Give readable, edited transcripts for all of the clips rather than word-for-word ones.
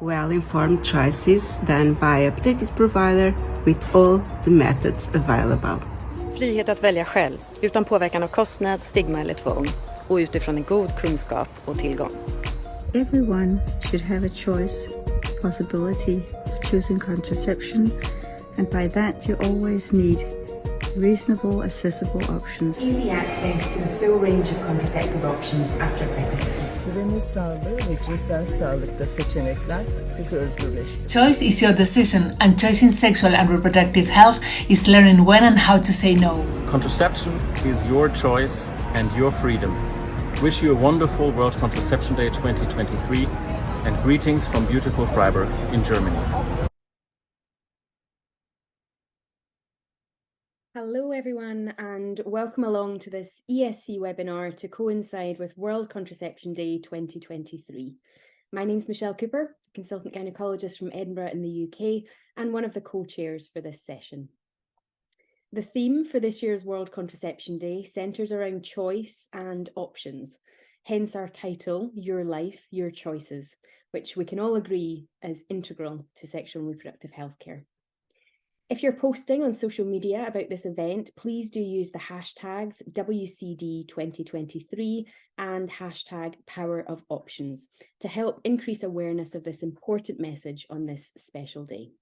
Well-informed choices done by a updated provider with all the methods available. Frihet att välja själv, utan påverkan av kostnad, stigma eller tvång, och utifrån en god kunskap och tillgång. Everyone should have a choice, possibility of choosing contraception, and by that you always need reasonable, accessible options. Easy access to the full range of contraceptive options after pregnancy. Güvenilir sağlığı ve cinsel sağlıkta seçenekler sizi özgürleştirir. Choice is your decision, and choosing sexual and reproductive health is learning when and how to say no. Contraception is your choice and your freedom. Wish you a wonderful World Contraception Day 2023 and greetings from beautiful Freiburg in Germany. Hello everyone and welcome along to this ESC webinar to coincide with World Contraception Day 2023. My name's Michelle Cooper, consultant gynaecologist from Edinburgh in the UK and one of the co-chairs for this session. The theme for this year's World Contraception Day centres around choice and options, hence our title, Your Life, Your Choices, which we can all agree is integral to sexual and reproductive healthcare. If you're posting on social media about this event, please do use the hashtags WCD2023 and hashtag Power of Options to help increase awareness of this important message on this special day.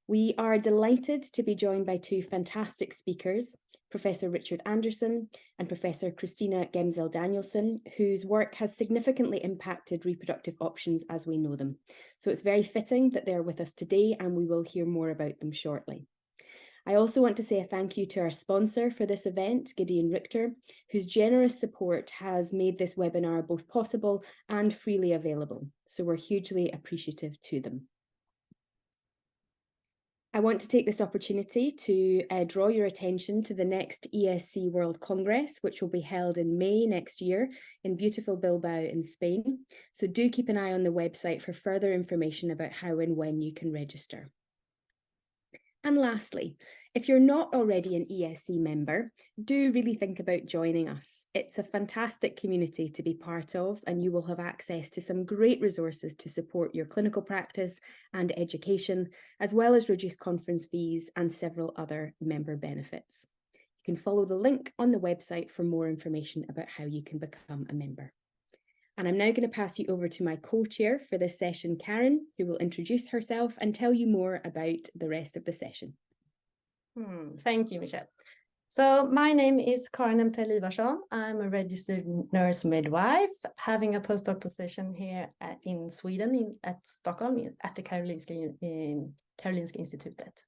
We are delighted to be joined by two fantastic speakers, Professor Richard Andersson and Professor Kristina Gemzell Danielsson, whose work has significantly impacted reproductive options as we know them. So it's very fitting that they're with us today and we will hear more about them shortly. I also want to say a thank you to our sponsor for this event, Gideon Richter, whose generous support has made this webinar both possible and freely available. So we're hugely appreciative to them. I want to take this opportunity to draw your attention to the next ESC World Congress, which will be held in May next year in beautiful Bilbao in Spain. So do keep an eye on the website for further information about how and when you can register. And lastly, if you're not already an ESC member, do really think about joining us. It's a fantastic community to be part of, and you will have access to some great resources to support your clinical practice and education, as well as reduced conference fees and several other member benefits. You can follow the link on the website for more information about how you can become a member. And I'm now going to pass you over to my co-chair for this session, Karin, who will introduce herself and tell you more about the rest of the session. Thank you, Michelle. So my name is Karin Emtell Iwarsson. I'm a registered nurse midwife, having a postdoc position here in Sweden, at Stockholm, at the Karolinska Institutet.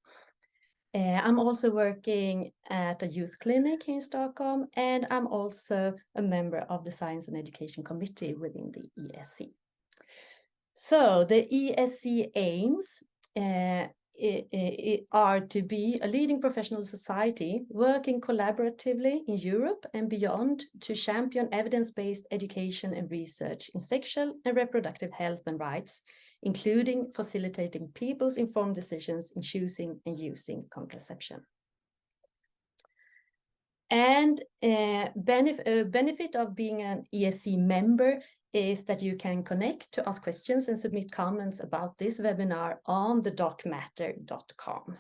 I'm also working at a youth clinic here in Stockholm, and I'm also a member of the Science and Education Committee within the ESC. So the ESC aims are to be a leading professional society working collaboratively in Europe and beyond to champion evidence-based education and research in sexual and reproductive health and rights, including facilitating people's informed decisions in choosing and using contraception. And benefit of being an ESC member is that you can connect to ask questions and submit comments about this webinar on the docmatter.com.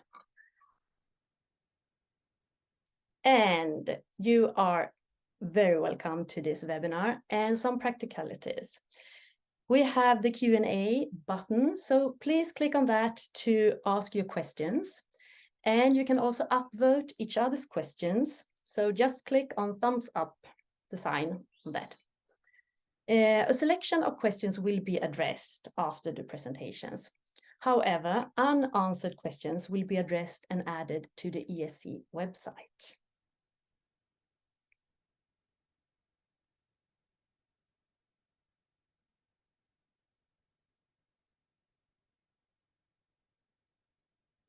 And you are very welcome to this webinar and some practicalities. We have the Q&A button, so please click on that to ask your questions. And you can also upvote each other's questions. So just click on thumbs up, the sign on that. A selection of questions will be addressed after the presentations. However, unanswered questions will be addressed and added to the ESC website.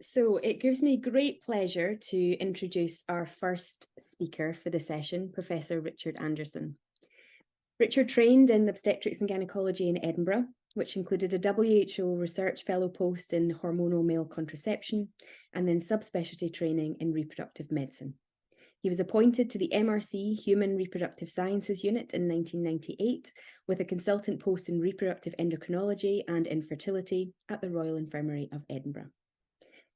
So it gives me great pleasure to introduce our first speaker for the session, Professor Richard Andersson. Richard trained in obstetrics and gynecology in Edinburgh, which included a WHO research fellow post in hormonal male contraception and then subspecialty training in reproductive medicine. He was appointed to the MRC Human Reproductive Sciences Unit in 1998 with a consultant post in reproductive endocrinology and infertility at the Royal Infirmary of Edinburgh.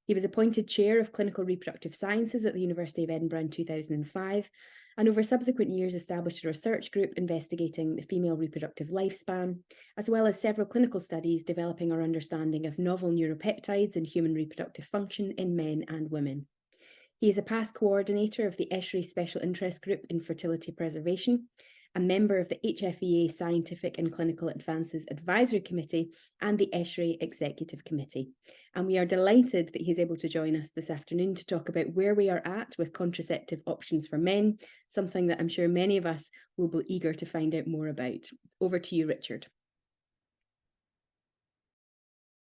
He was appointed Chair of Clinical Reproductive Sciences at the University of Edinburgh in 2005, and over subsequent years established a research group investigating the female reproductive lifespan, as well as several clinical studies developing our understanding of novel neuropeptides and human reproductive function in men and women. He is a past coordinator of the ESC Special Interest Group in Fertility Preservation, a member of the HFEA Scientific and Clinical Advances Advisory Committee and the ESC Executive Committee. And we are delighted that he's able to join us this afternoon to talk about where we are at with contraceptive options for men, something that I'm sure many of us will be eager to find out more about. Over to you, Richard.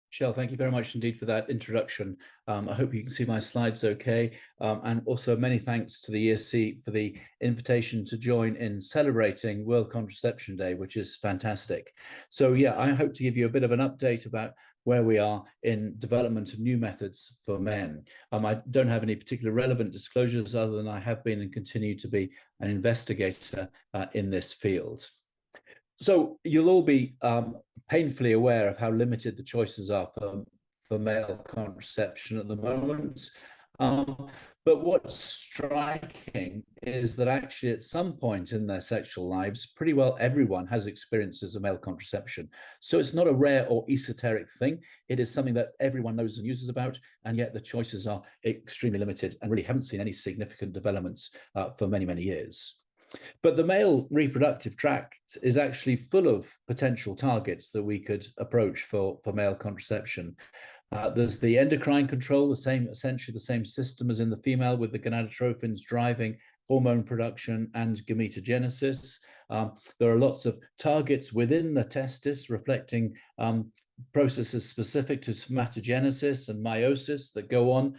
Michelle, thank you very much indeed for that introduction. I hope you can see my slides okay. And also many thanks to the ESC for the invitation to join in celebrating World Contraception Day, which is fantastic. So yeah, I hope to give you a bit of an update about where we are in development of new methods for men. I don't have any particular relevant disclosures other than I have been and continue to be an investigator in this field. So you'll all be painfully aware of how limited the choices are for male contraception at the moment. But what's striking is that actually at some point in their sexual lives, pretty well everyone has experiences of male contraception. So it's not a rare or esoteric thing. It is something that everyone knows and uses about, and yet the choices are extremely limited and really haven't seen any significant developments for many, many years. But the male reproductive tract is actually full of potential targets that we could approach for male contraception. There's the endocrine control, essentially the same system as in the female, with the gonadotrophins driving hormone production and gametogenesis. There are lots of targets within the testis reflecting processes specific to spermatogenesis and meiosis that go on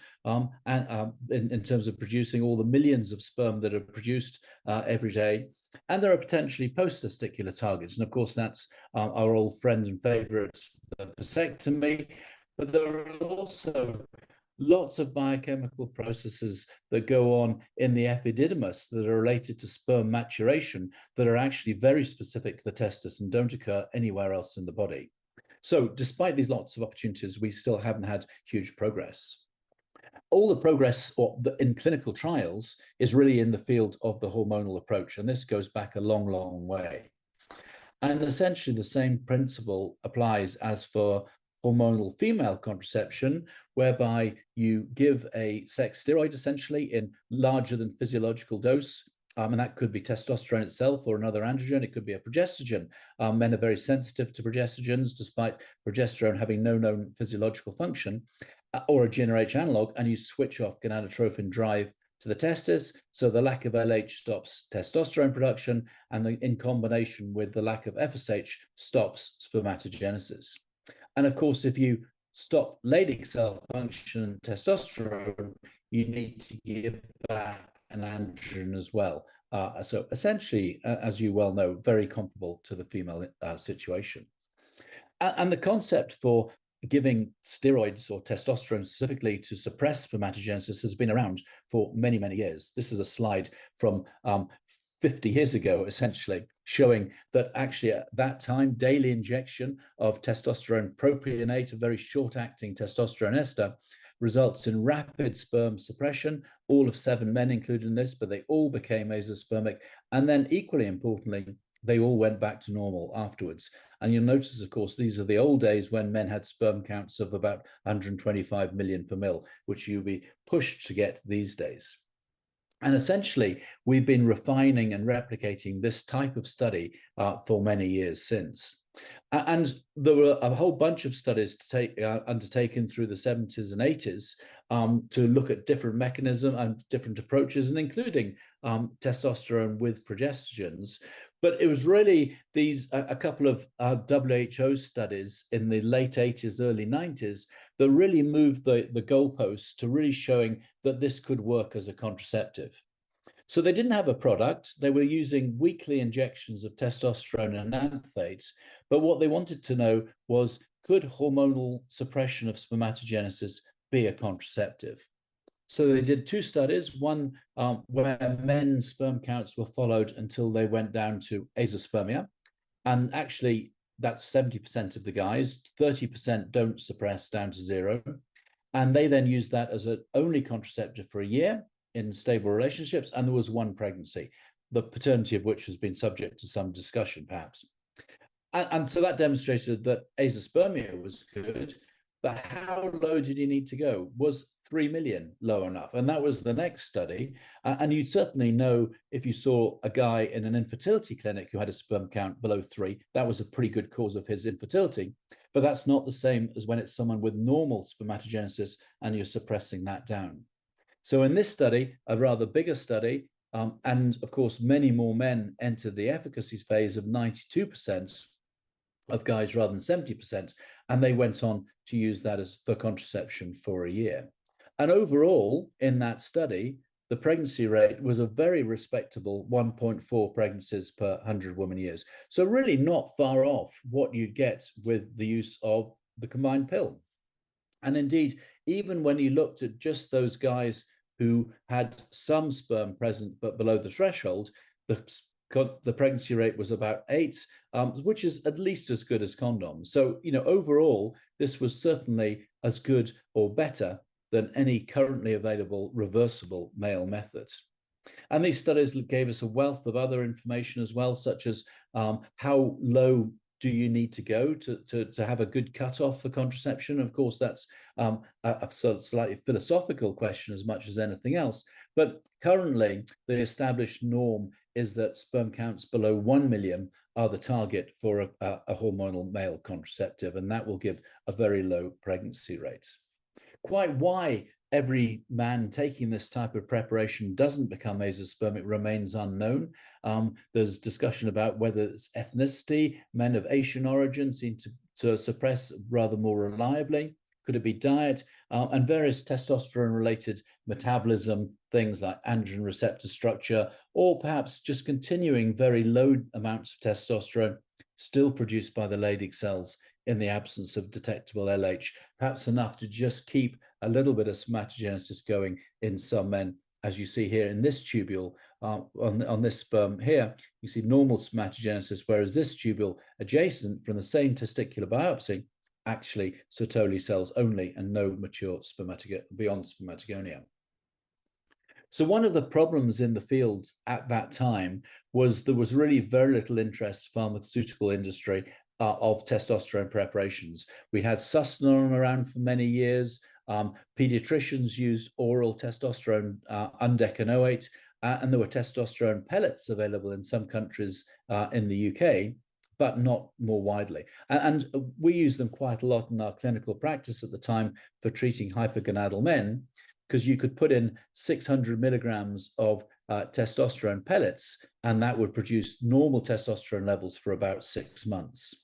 in terms of producing all the millions of sperm that are produced every day. And there are potentially post-testicular targets. And of course, that's our old friend and favorite, the vasectomy. But there are also lots of biochemical processes that go on in the epididymis that are related to sperm maturation that are actually very specific to the testis and don't occur anywhere else in the body. So despite these lots of opportunities, we still haven't had huge progress. All the progress in clinical trials is really in the field of the hormonal approach, and this goes back a long, long way. And essentially the same principle applies as for hormonal female contraception, whereby you give a sex steroid essentially in larger than physiological dose. And that could be testosterone itself or another androgen. It could be a progestogen. Men are very sensitive to progestogens, despite progesterone having no known physiological function, or a GnRH analog, and you switch off gonadotrophin drive to the testis. So the lack of LH stops testosterone production, and in combination with the lack of FSH stops spermatogenesis. And of course, if you stop Leydig cell function and testosterone, you need to give back an androgen as well. So essentially, as you well know, very comparable to the female situation. And the concept for giving steroids or testosterone specifically to suppress spermatogenesis has been around for many, many years. This is a slide from 50 years ago, essentially, showing that actually at that time, daily injection of testosterone propionate, a very short-acting testosterone ester, results in rapid sperm suppression. All of 7 men included in this, but they all became azoospermic. And then equally importantly, they all went back to normal afterwards. And you'll notice, of course, these are the old days when men had sperm counts of about 125 million per mil, which you'll be pushed to get these days. And essentially, we've been refining and replicating this type of study for many years since. And there were a whole bunch of studies undertaken through the 70s and 80s to look at different mechanisms and different approaches, and including testosterone with progestogens. But it was really a couple of WHO studies in the late 80s, early 90s that really moved the goalposts to really showing that this could work as a contraceptive. So they didn't have a product. They were using weekly injections of testosterone and ananthates. But what they wanted to know was, could hormonal suppression of spermatogenesis be a contraceptive? So they did two studies, one where men's sperm counts were followed until they went down to azoospermia. And actually, that's 70% of the guys, 30% don't suppress down to 0. And they then used that as an only contraceptive for a year in stable relationships. And there was one pregnancy, the paternity of which has been subject to some discussion, perhaps. And so that demonstrated that azoospermia was good. But how low did you need to go? Was 3 million low enough? And that was the next study. And you'd certainly know if you saw a guy in an infertility clinic who had a sperm count below 3, that was a pretty good cause of his infertility. But that's not the same as when it's someone with normal spermatogenesis and you're suppressing that down. So in this study, a rather bigger study, and of course, many more men entered the efficacy phase of 92% of guys rather than 70%, and they went on to use that as for contraception for a year. And overall, in that study, the pregnancy rate was a very respectable 1.4 pregnancies per 100 woman years. So really not far off what you'd get with the use of the combined pill. And indeed, even when you looked at just those guys who had some sperm present but below the threshold, the pregnancy rate was about 8, which is at least as good as condoms. So, overall, this was certainly as good or better than any currently available reversible male methods. And these studies gave us a wealth of other information as well, such as how low do you need to go to have a good cutoff for contraception? Of course, that's a slightly philosophical question as much as anything else. But currently, the established norm is that sperm counts below 1 million are the target for a hormonal male contraceptive, and that will give a very low pregnancy rate. Quite why every man taking this type of preparation doesn't become azoospermic remains unknown. There's discussion about whether it's ethnicity. Men of Asian origin seem to suppress rather more reliably. Could it be diet? And various testosterone-related metabolism, things like androgen receptor structure, or perhaps just continuing very low amounts of testosterone still produced by the Leydig cells in the absence of detectable LH, perhaps enough to just keep a little bit of spermatogenesis going in some men. As you see here in this tubule, on this sperm here, you see normal spermatogenesis, whereas this tubule adjacent from the same testicular biopsy, actually Sertoli cells only and no mature beyond spermatogonia. So one of the problems in the field at that time was there was really very little interest pharmaceutical industry of testosterone preparations. We had Sustanon around for many years. Pediatricians used oral testosterone undecanoate, and there were testosterone pellets available in some countries in the UK, but not more widely. And we used them quite a lot in our clinical practice at the time for treating hypergonadal men, because you could put in 600 milligrams of testosterone pellets, and that would produce normal testosterone levels for about 6 months.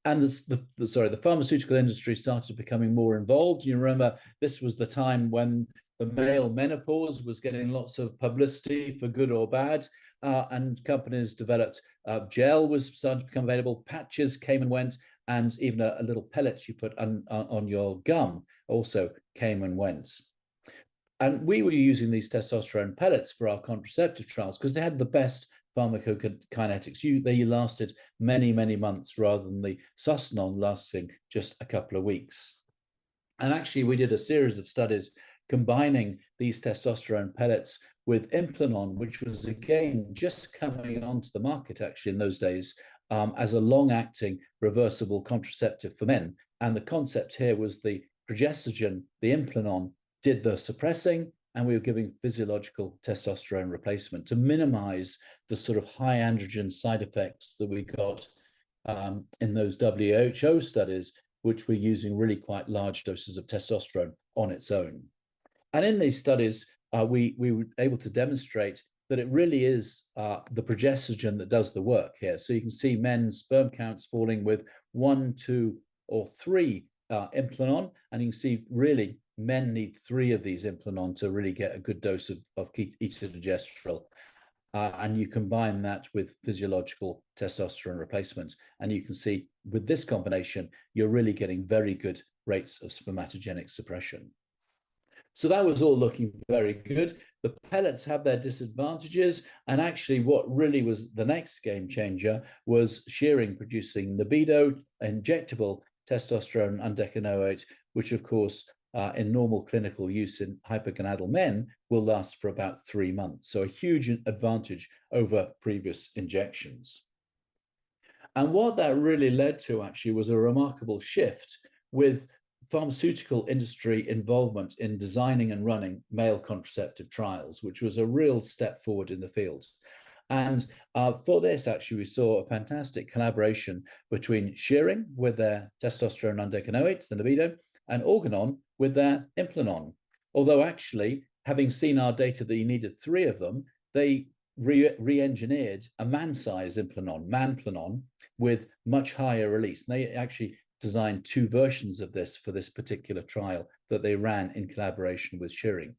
And the pharmaceutical industry started becoming more involved. You remember this was the time when the male menopause was getting lots of publicity for good or bad, and companies developed gel was starting to become available, patches came and went, and even a little pellet you put on your gum also came and went. And we were using these testosterone pellets for our contraceptive trials because they had the best pharmacokinetics. They lasted many, many months rather than the Sustanon lasting just a couple of weeks. And actually, we did a series of studies combining these testosterone pellets with Implanon, which was again just coming onto the market actually in those days as a long-acting reversible contraceptive for men. And the concept here was the progestogen, the Implanon, did the suppressing, and we were giving physiological testosterone replacement to minimize the sort of high androgen side effects that we got in those WHO studies, which were using really quite large doses of testosterone on its own. And in these studies, we were able to demonstrate that it really is the progestogen that does the work here. So you can see men's sperm counts falling with 1, 2, or 3 Implanon, and you can see really men need 3 of these Implanon to really get a good dose of ketogestrel. And you combine that with physiological testosterone replacement. And you can see with this combination, you're really getting very good rates of spermatogenic suppression. So that was all looking very good. The pellets have their disadvantages. And actually what really was the next game changer was shearing producing libido, injectable testosterone undecanoate, which of course in normal clinical use in hypergonadal men will last for about 3 months. So a huge advantage over previous injections. And what that really led to actually was a remarkable shift with pharmaceutical industry involvement in designing and running male contraceptive trials, which was a real step forward in the field. And for this, actually, we saw a fantastic collaboration between shearing with their testosterone undecanoate, the libido, and Organon with their Implanon. Although actually, having seen our data that you needed 3 of them, they re-engineered a man-size Implanon, Manplanon, with much higher release. And they actually designed 2 versions of this for this particular trial that they ran in collaboration with shearing.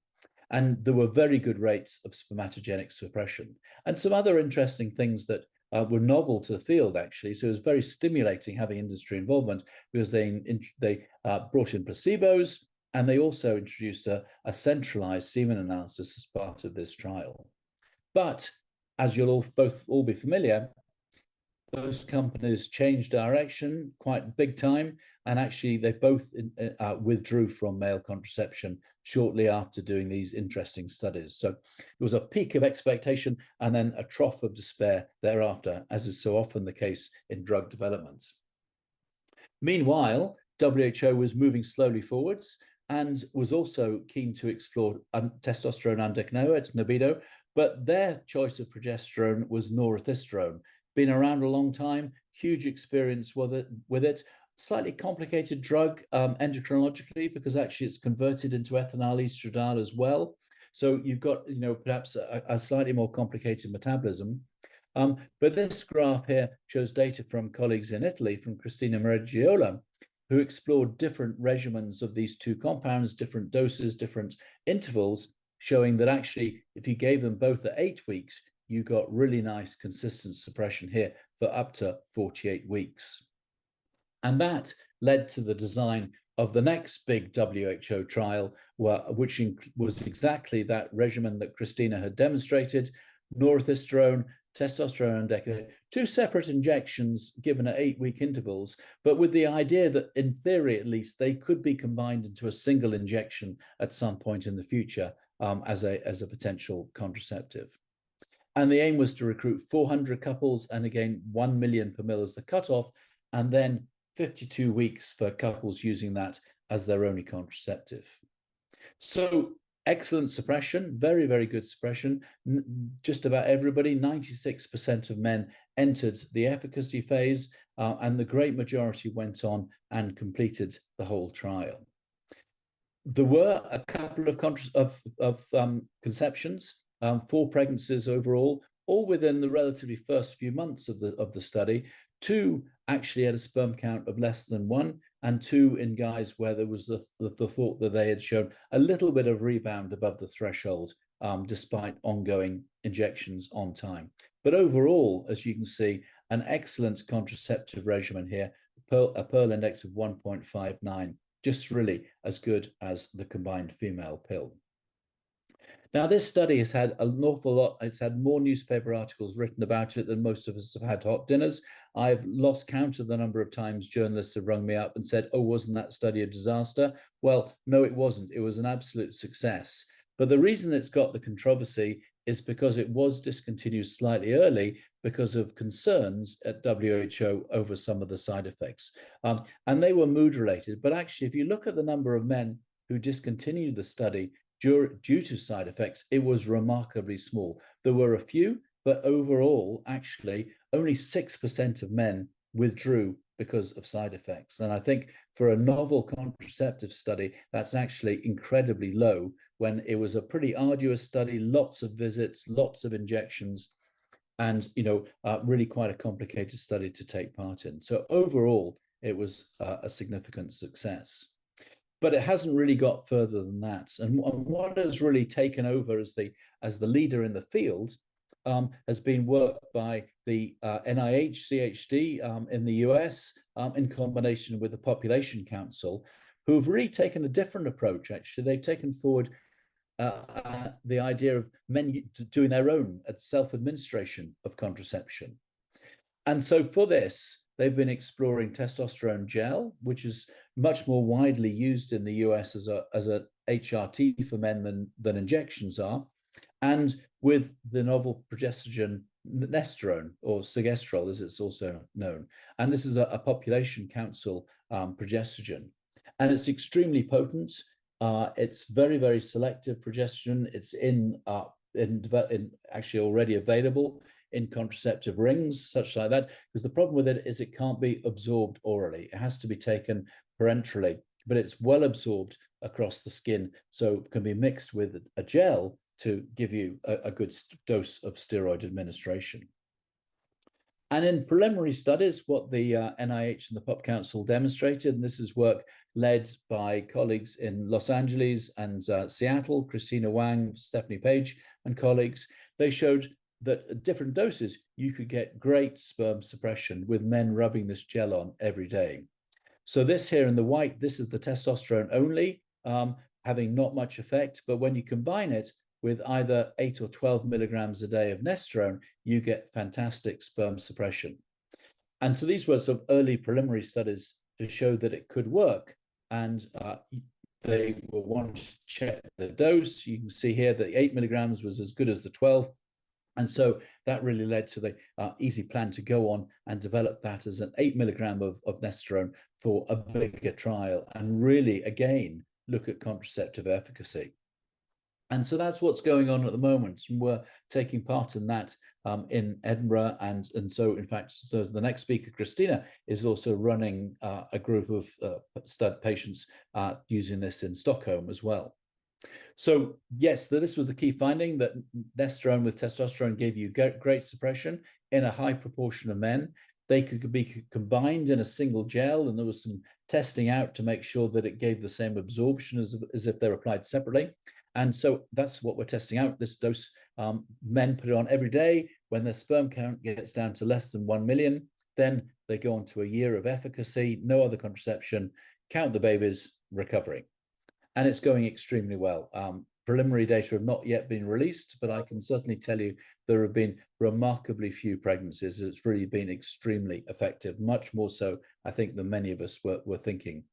And there were very good rates of spermatogenic suppression and some other interesting things that were novel to the field, actually. So it was very stimulating having industry involvement because they brought in placebos, and they also introduced a centralized semen analysis as part of this trial. But as you'll all be familiar, those companies changed direction quite big time, and actually they both withdrew from male contraception shortly after doing these interesting studies. So it was a peak of expectation and then a trough of despair thereafter, as is so often the case in drug development. Meanwhile, WHO was moving slowly forwards and was also keen to explore testosterone undecanoate, libido, but their choice of progesterone was norethisterone. Been around a long time, huge experience with it. Slightly complicated drug endocrinologically, because actually it's converted into ethinyl estradiol as well. So you've got, perhaps a slightly more complicated metabolism. But this graph here shows data from colleagues in Italy, from Kristina Mereggiola, who explored different regimens of these 2 compounds, different doses, different intervals, showing that actually, if you gave them both at 8 weeks, you got really nice consistent suppression here for up to 48 weeks. And that led to the design of the next big WHO trial, which was exactly that regimen that Kristina had demonstrated: norethisterone, testosterone undecanoate, 2 separate injections given at 8-week intervals, but with the idea that in theory, at least, they could be combined into a single injection at some point in the future as a potential contraceptive. And the aim was to recruit 400 couples, and again, 1 million per mil as the cutoff, and then 52 weeks for couples using that as their only contraceptive. So excellent suppression, very, very good suppression. Just about everybody, 96% of men entered the efficacy phase, and the great majority went on and completed the whole trial. There were a couple of conceptions, 4 pregnancies overall, all within the relatively first few months of the study. 2 actually had a sperm count of less than 1, and 2 in guys where there was the thought that they had shown a little bit of rebound above the threshold, despite ongoing injections on time. But overall, as you can see, an excellent contraceptive regimen here, a Pearl index of 1.59, just really as good as the combined female pill. Now, this study has had an awful lot. It's had more newspaper articles written about it than most of us have had hot dinners. I've lost count of the number of times journalists have rung me up and said, "Oh, wasn't that study a disaster?" Well, no, it wasn't. It was an absolute success. But the reason it's got the controversy is because it was discontinued slightly early because of concerns at WHO over some of the side effects. And they were mood related. But actually, if you look at the number of men who discontinued the study due to side effects, it was remarkably small. There were a few, but overall, actually, only 6% of men withdrew because of side effects. And I think for a novel contraceptive study, that's actually incredibly low when it was a pretty arduous study, lots of visits, lots of injections, and really quite a complicated study to take part in. So overall, it was a significant success. But it hasn't really got further than that. And what has really taken over as the leader in the field has been work by the NIH, CHD in the US, in combination with the Population Council, who have really taken a different approach. Actually, they've taken forward the idea of men doing their own self-administration of contraception. And so for this, they've been exploring testosterone gel, which is much more widely used in the US as a HRT for men than injections are, and with the novel progesterone or segestrol, as it's also known. And this is a population council progesterone. And it's extremely potent. It's very, very selective progesterone. It's actually already available in contraceptive rings, such like that, because the problem with it is it can't be absorbed orally. It has to be taken parenterally, but it's well absorbed across the skin, so it can be mixed with a gel to give you a good dose of steroid administration. And in preliminary studies, what the NIH and the Pop Council demonstrated, and this is work led by colleagues in Los Angeles and Seattle, Kristina Wang, Stephanie Page, and colleagues, they showed that at different doses, you could get great sperm suppression with men rubbing this gel on every day. So this here in the white, this is the testosterone only, having not much effect, but when you combine it with either 8 or 12 milligrams a day of nesterone, you get fantastic sperm suppression. And so these were some early preliminary studies to show that it could work. And they were wanting to check the dose. You can see here that the 8 milligrams was as good as the 12. And so that really led to the easy plan to go on and develop that as an 8 milligram of nesterone for a bigger trial and really, again, look at contraceptive efficacy. And so that's what's going on at the moment. And we're taking part in that in Edinburgh. And so, in fact, so the next speaker, Kristina, is also running a group of stud patients using this in Stockholm as well. So yes, this was the key finding, that nesterone with testosterone gave you great suppression in a high proportion of men. They could be combined in a single gel, and there was some testing out to make sure that it gave the same absorption as if they're applied separately. And so that's what we're testing out, this dose. Men put it on every day. When their sperm count gets down to less than 1 million, then they go on to a year of efficacy, no other contraception, count the babies, recovery. And it's going extremely well. Preliminary data have not yet been released, but I can certainly tell you there have been remarkably few pregnancies. It's really been extremely effective, much more so, I think, than many of us were thinking.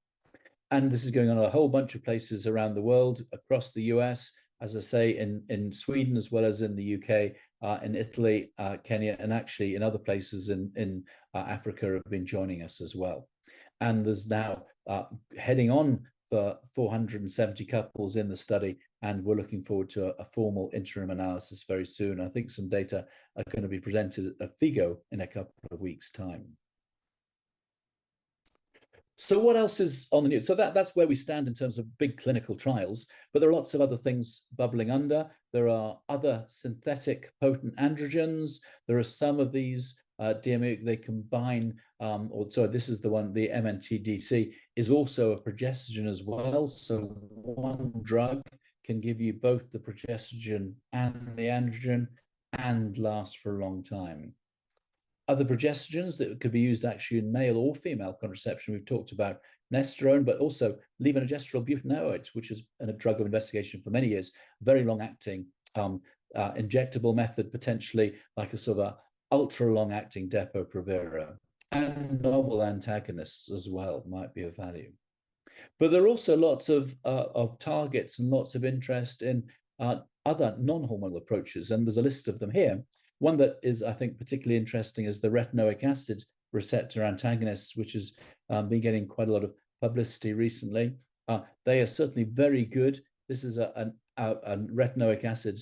And this is going on in a whole bunch of places around the world, across the US, as I say, in Sweden, as well as in the UK, in Italy, Kenya, and actually in other places in Africa have been joining us as well. And there's now heading on for 470 couples in the study, and we're looking forward to a formal interim analysis very soon. I think some data are going to be presented at FIGO in a couple of weeks' time. So what else is on the news? So that's where we stand in terms of big clinical trials, but there are lots of other things bubbling under. There are other synthetic potent androgens. There are some of these DMA, they combine, this is the one, the MNTDC is also a progestogen as well. So one drug can give you both the progestogen and the androgen and last for a long time. Other progestogens that could be used actually in male or female contraception. We've talked about nesterone, but also levonorgestrel butanoate, which is a drug of investigation for many years, very long-acting injectable method, potentially like a sort of ultra long-acting Depo-Provera, and novel antagonists as well might be of value. But there are also lots of targets and lots of interest in other non-hormonal approaches, and there's a list of them here. One that is, I think, particularly interesting is the retinoic acid receptor antagonists, which has been getting quite a lot of publicity recently. They are certainly very good. This is a retinoic acid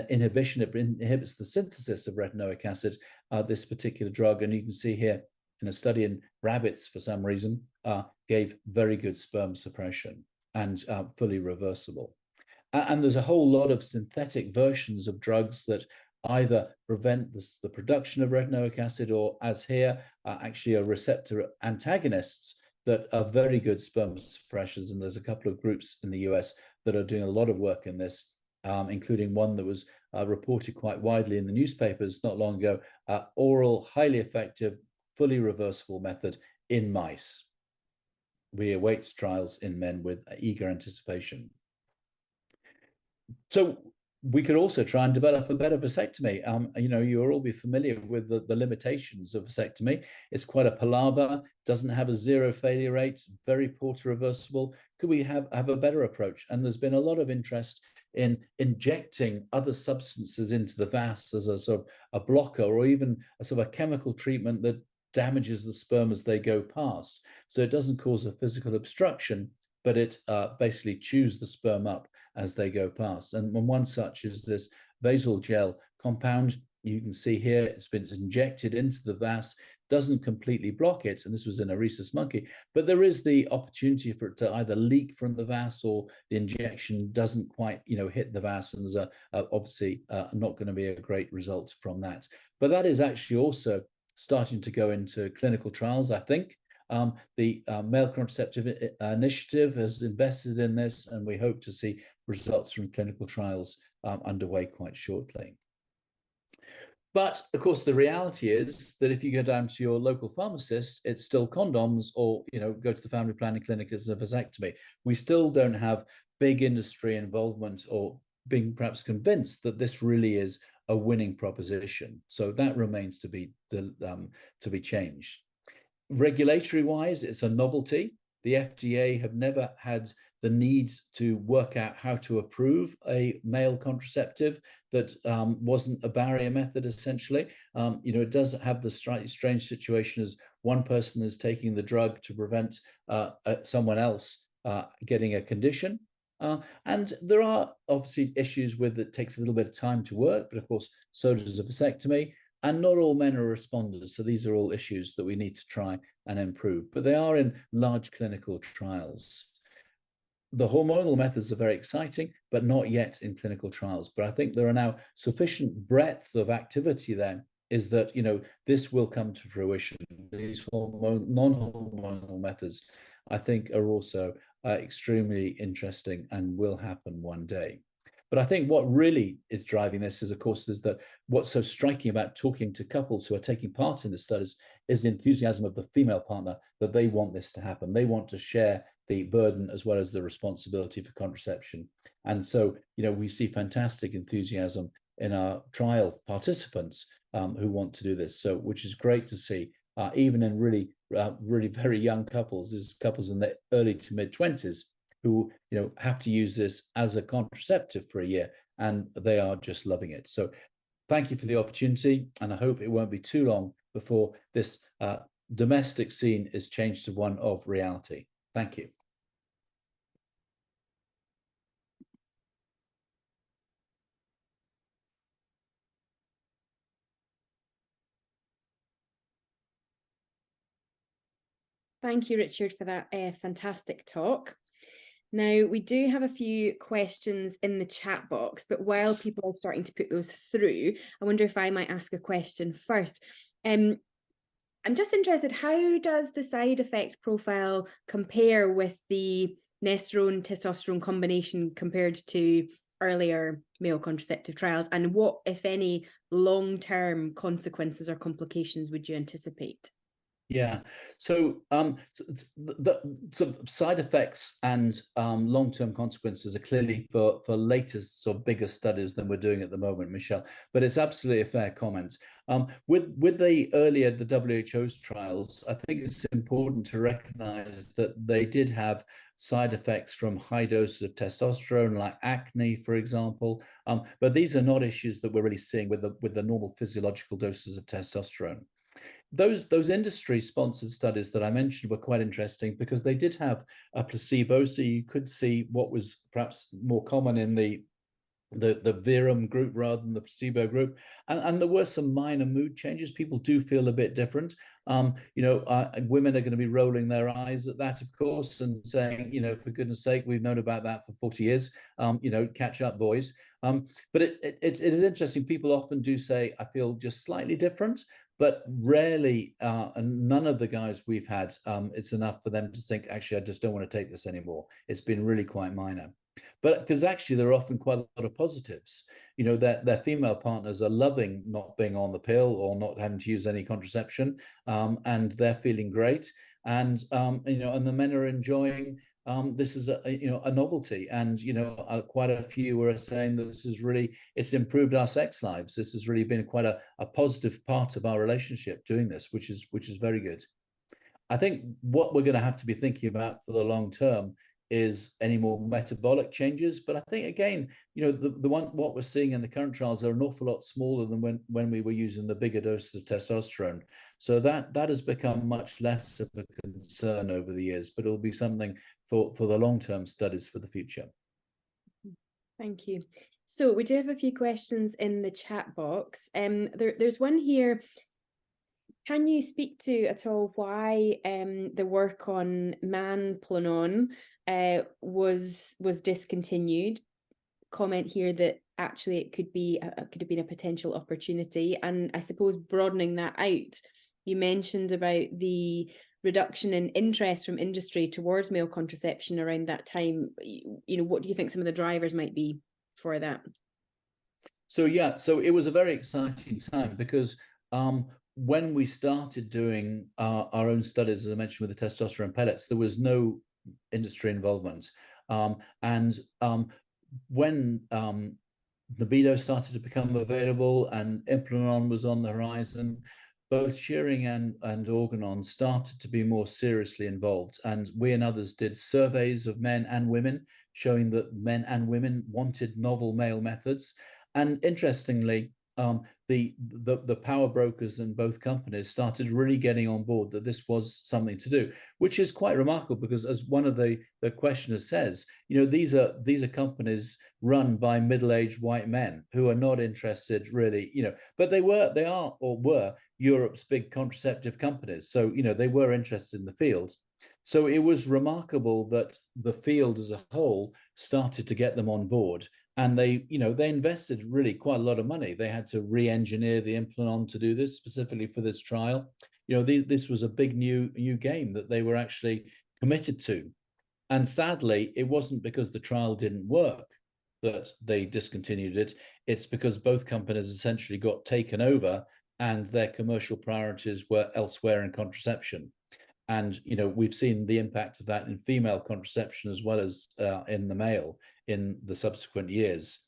inhibition. It inhibits the synthesis of retinoic acid, this particular drug. And you can see here in a study in rabbits, for some reason, gave very good sperm suppression and fully reversible. And there's a whole lot of synthetic versions of drugs that either prevent the production of retinoic acid or, as here, actually are receptor antagonists that are very good sperm suppressors. And there's a couple of groups in the US that are doing a lot of work in this, including one that was reported quite widely in the newspapers not long ago, oral, highly effective, fully reversible method in mice. we await trials in men with eager anticipation. So we could also try and develop a better vasectomy. You'll all be familiar with the limitations of vasectomy. It's quite a palaver, doesn't have a zero failure rate, very poor to reversible. Could we have a better approach? And there's been a lot of interest in injecting other substances into the vas as a sort of a blocker, or even a sort of a chemical treatment that damages the sperm as they go past. So it doesn't cause a physical obstruction, but it basically chews the sperm up as they go past. And one such is this vasal gel compound. You can see here it's been injected into the vas, doesn't completely block it, and this was in a rhesus monkey, but there is the opportunity for it to either leak from the vas, or the injection doesn't quite hit the vas, and there's obviously not going to be a great result from that. But that is actually also starting to go into clinical trials, I think. The Male Contraceptive Initiative has invested in this, and we hope to see results from clinical trials underway quite shortly. But of course, the reality is that if you go down to your local pharmacist, it's still condoms, or go to the family planning clinic as a vasectomy. We still don't have big industry involvement, or being perhaps convinced that this really is a winning proposition. So that remains to be changed. Regulatory wise, it's a novelty. The FDA have never had the need to work out how to approve a male contraceptive that wasn't a barrier method, essentially. It does have the slightly strange situation as one person is taking the drug to prevent someone else getting a condition. And there are obviously issues with it takes a little bit of time to work, but of course, so does a vasectomy. And not all men are responders. So these are all issues that we need to try and improve. But they are in large clinical trials. The hormonal methods are very exciting, but not yet in clinical trials. But I think there are now sufficient breadth of activity there, is that, this will come to fruition. These non-hormonal methods, I think, are also extremely interesting and will happen one day. But I think what really is driving this is, of course, is that what's so striking about talking to couples who are taking part in the studies is the enthusiasm of the female partner, that they want this to happen. They want to share the burden as well as the responsibility for contraception. And so, we see fantastic enthusiasm in our trial participants who want to do this. So, which is great to see, even in really very young couples, there's couples in the early to mid 20s who have to use this as a contraceptive for a year, and they are just loving it. So thank you for the opportunity, and I hope it won't be too long before this domestic scene is changed to one of reality. Thank you. Thank you, Richard, for that fantastic talk. Now, we do have a few questions in the chat box, but while people are starting to put those through, I wonder if I might ask a question first. I'm just interested, how does the side effect profile compare with the testosterone combination compared to earlier male contraceptive trials? And what, if any, long-term consequences or complications would you anticipate? Yeah, so side effects and long-term consequences are clearly for latest or bigger studies than we're doing at the moment, Michelle. But it's absolutely a fair comment. With the WHO's trials, I think it's important to recognise that they did have side effects from high doses of testosterone, like acne, for example. But these are not issues that we're really seeing with the normal physiological doses of testosterone. Those industry-sponsored studies that I mentioned were quite interesting because they did have a placebo, so you could see what was perhaps more common in the Verum group rather than the placebo group, and there were some minor mood changes. People do feel a bit different. Women are going to be rolling their eyes at that, of course, and saying, for goodness sake, we've known about that for 40 years. Catch up, boys. But it is interesting. People often do say, I feel just slightly different, but rarely, and none of the guys we've had, it's enough for them to think, actually, I just don't want to take this anymore. It's been really quite minor. But because actually there are often quite a lot of positives, their female partners are loving not being on the pill or not having to use any contraception, and they're feeling great. and and the men are enjoying. This is a novelty, and quite a few were saying that this is really, it's improved our sex lives. This has really been quite a positive part of our relationship doing this, which is very good. I think what we're going to have to be thinking about for the long term is any more metabolic changes. But I think, again, what we're seeing in the current trials are an awful lot smaller than when we were using the bigger doses of testosterone. So that has become much less of a concern over the years, but it'll be something for the long-term studies for the future. Thank you. So we do have a few questions in the chat box. There's one here. Can you speak to at all why the work on manplanon was discontinued? Comment here that actually it could have been a potential opportunity, and I suppose broadening that out, you mentioned about the reduction in interest from industry towards male contraception around that time. What do you think some of the drivers might be for that? So it was a very exciting time because when we started doing our own studies, as I mentioned, with the testosterone pellets, there was no industry involvement. When libido started to become available and implanon was on the horizon, both Shearing and Organon started to be more seriously involved. And we and others did surveys of men and women, showing that men and women wanted novel male methods. And interestingly, the power brokers in both companies started really getting on board that this was something to do, which is quite remarkable because, as one of the questioners says, these are companies run by middle-aged white men who are not interested really, but they were Europe's big contraceptive companies, so they were interested in the field. So it was remarkable that the field as a whole started to get them on board. And they invested really quite a lot of money. They had to re-engineer the implanon to do this specifically for this trial. This was a big new game that they were actually committed to. And sadly, it wasn't because the trial didn't work that they discontinued it. It's because both companies essentially got taken over and their commercial priorities were elsewhere in contraception. And we've seen the impact of that in female contraception as well as in the male in the subsequent years.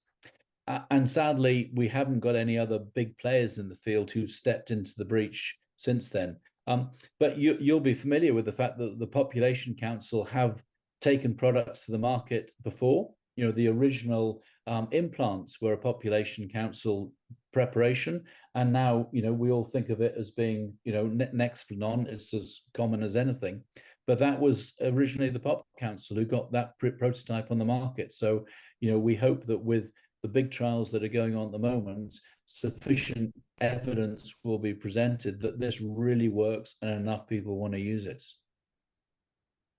And sadly, we haven't got any other big players in the field who've stepped into the breach since then. But you'll be familiar with the fact that the Population Council have taken products to the market before. The original implants were a Population Council preparation, and now we all think of it as being Nexplanon. It's as common as anything, but that was originally the Pop Council who got that prototype on the market. So we hope that with the big trials that are going on at the moment, sufficient evidence will be presented that this really works and enough people want to use it.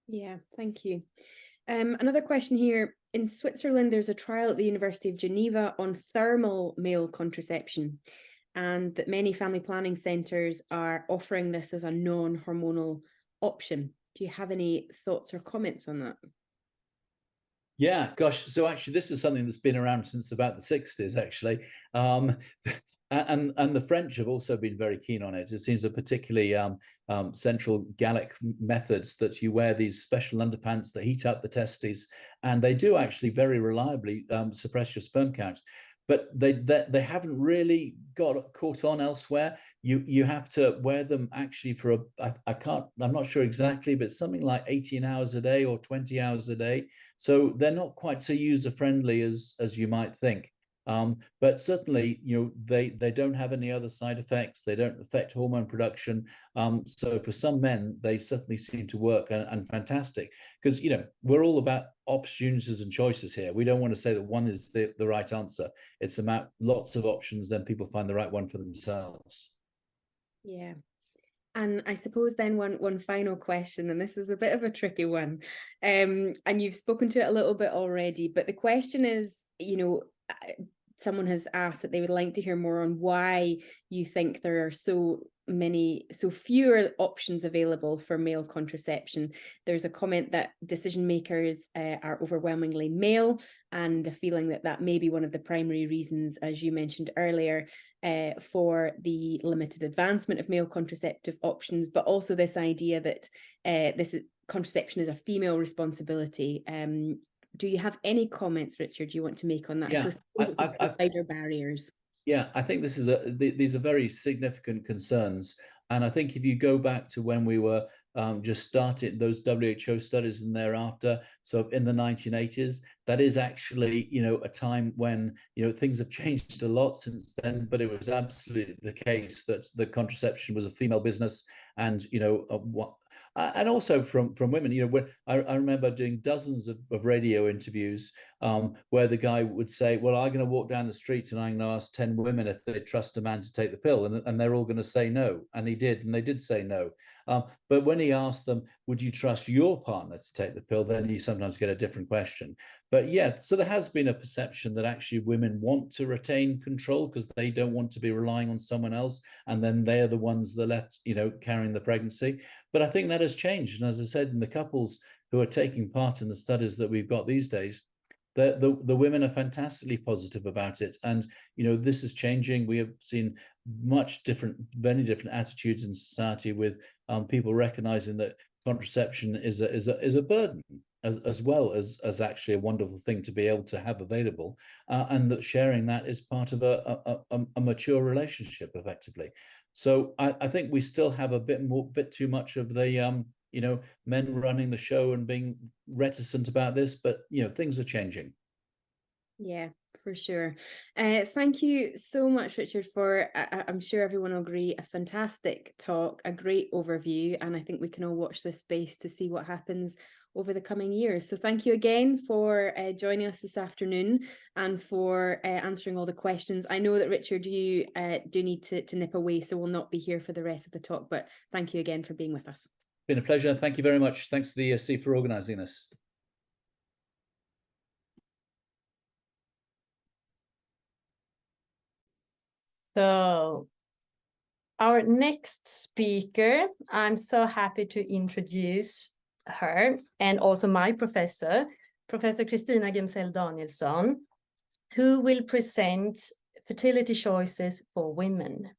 Yeah, thank you. Another question here. In Switzerland, there's a trial at the University of Geneva on thermal male contraception, and that many family planning centres are offering this as a non-hormonal option. Do you have any thoughts or comments on that? Yeah, gosh. So actually, this is something that's been around since about the 60s, actually. And the French have also been very keen on it. It seems a particularly central Gallic methods that you wear these special underpants that heat up the testes, and they do actually very reliably suppress your sperm count. But they haven't really got caught on elsewhere. You have to wear them actually for I'm not sure exactly, but something like 18 hours a day or 20 hours a day. So they're not quite so user-friendly as you might think. But certainly, they don't have any other side effects. They don't affect hormone production. So for some men, they certainly seem to work and fantastic, because we're all about opportunities and choices here. We don't want to say that one is the right answer. It's about lots of options, then people find the right one for themselves. Yeah. And I suppose then one final question, and this is a bit of a tricky one, and you've spoken to it a little bit already, but the question is, someone has asked that they would like to hear more on why you think there are so fewer options available for male contraception. There's a comment that decision makers are overwhelmingly male, and a feeling that may be one of the primary reasons, as you mentioned earlier, for the limited advancement of male contraceptive options, but also this idea that contraception is a female responsibility. Do you have any comments, Richard, you want to make on that? Yeah, so it's provider barriers. Yeah, I think this is these are very significant concerns. And I think if you go back to when we were just started those WHO studies and thereafter, so in the 1980s, that is actually, a time when, things have changed a lot since then, but it was absolutely the case that the contraception was a female business. And, and also from women, when I remember doing dozens of radio interviews where the guy would say, well, I'm going to walk down the street and I'm going to ask 10 women if they trust a man to take the pill, and they're all going to say no. And they did say no. But when he asked them, would you trust your partner to take the pill, then you sometimes get a different question. But yeah, so there has been a perception that actually women want to retain control because they don't want to be relying on someone else, and then they're the ones that are left, carrying the pregnancy. But I think that has changed. And as I said, in the couples who are taking part in the studies that we've got these days, the women are fantastically positive about it. And, this is changing. We have seen many different attitudes in society, with people recognizing that contraception is a burden as well as actually a wonderful thing to be able to have available, and that sharing that is part of a mature relationship effectively. So I think we still have a bit too much of the men running the show and being reticent about this, but things are changing. Yeah, for sure. Thank you so much, Richard, for I'm sure everyone will agree, a fantastic talk, a great overview, and I think we can all watch this space to see what happens over the coming years. So thank you again for joining us this afternoon and for answering all the questions. I know that, Richard, you do need to nip away, so we'll not be here for the rest of the talk, but thank you again for being with us. Been a pleasure. Thank you very much. Thanks to the ESC for organising this. So our next speaker, I'm so happy to introduce her, and also my professor, Professor Kristina Gemzell Danielsson, who will present fertility choices for women.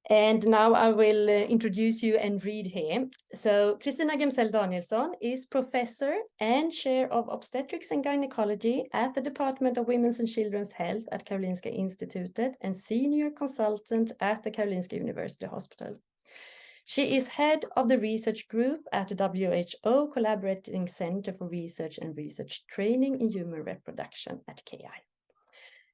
And now I will introduce you and read here. So Kristina Gemzell Danielsson is professor and chair of obstetrics and gynecology at the Department of Women's and Children's Health at Karolinska Institutet and senior consultant at the Karolinska University Hospital. She is head of the research group at the WHO Collaborating Center for Research and Research Training in Human Reproduction at KI.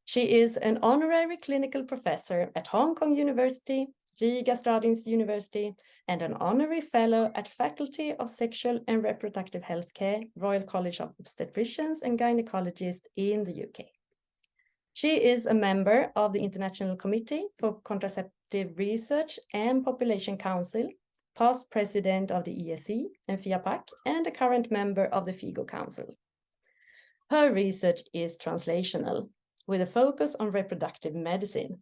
She is an honorary clinical professor at Hong Kong University, Riga Stradins University, and an honorary fellow at Faculty of Sexual and Reproductive Healthcare, Royal College of Obstetricians and Gynecologists in the UK. She is a member of the International Committee for Contraceptive Research and Population Council, past president of the ESC and FIAPAC, and a current member of the FIGO Council. Her research is translational, with a focus on reproductive medicine,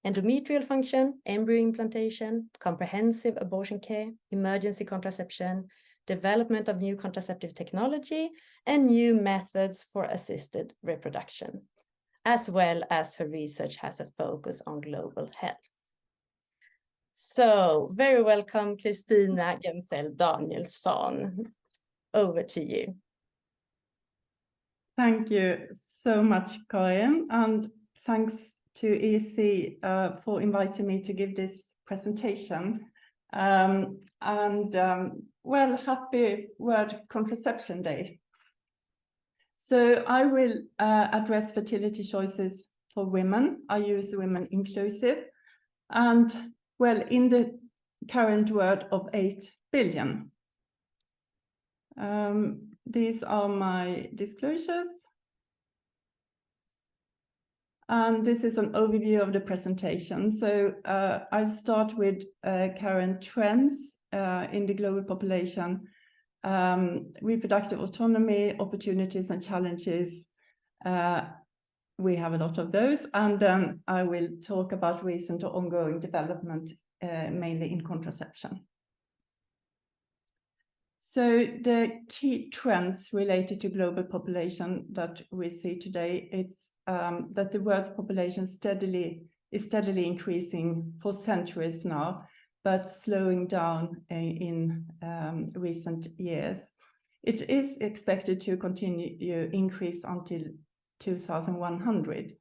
endometrial function, embryo implantation, comprehensive abortion care, emergency contraception, development of new contraceptive technology, and new methods for assisted reproduction, as well as her research has a focus on global health. So, very welcome, Kristina Gemzell Danielsson. Over to you. Thank you so much, Karin, and thanks to ESC for inviting me to give this presentation. Well, happy World Contraception Day. So I will address fertility choices for women. I use women inclusive, and well, in the current world of 8 billion. These are my disclosures. And this is an overview of the presentation. So I'll start with current trends in the global population, reproductive autonomy, opportunities and challenges. We have a lot of those. And then I will talk about recent or ongoing development, mainly in contraception. So the key trends related to global population that we see today, it's that the world's population steadily is steadily increasing for centuries now, but slowing down in recent years. It is expected to continue increase until 2100.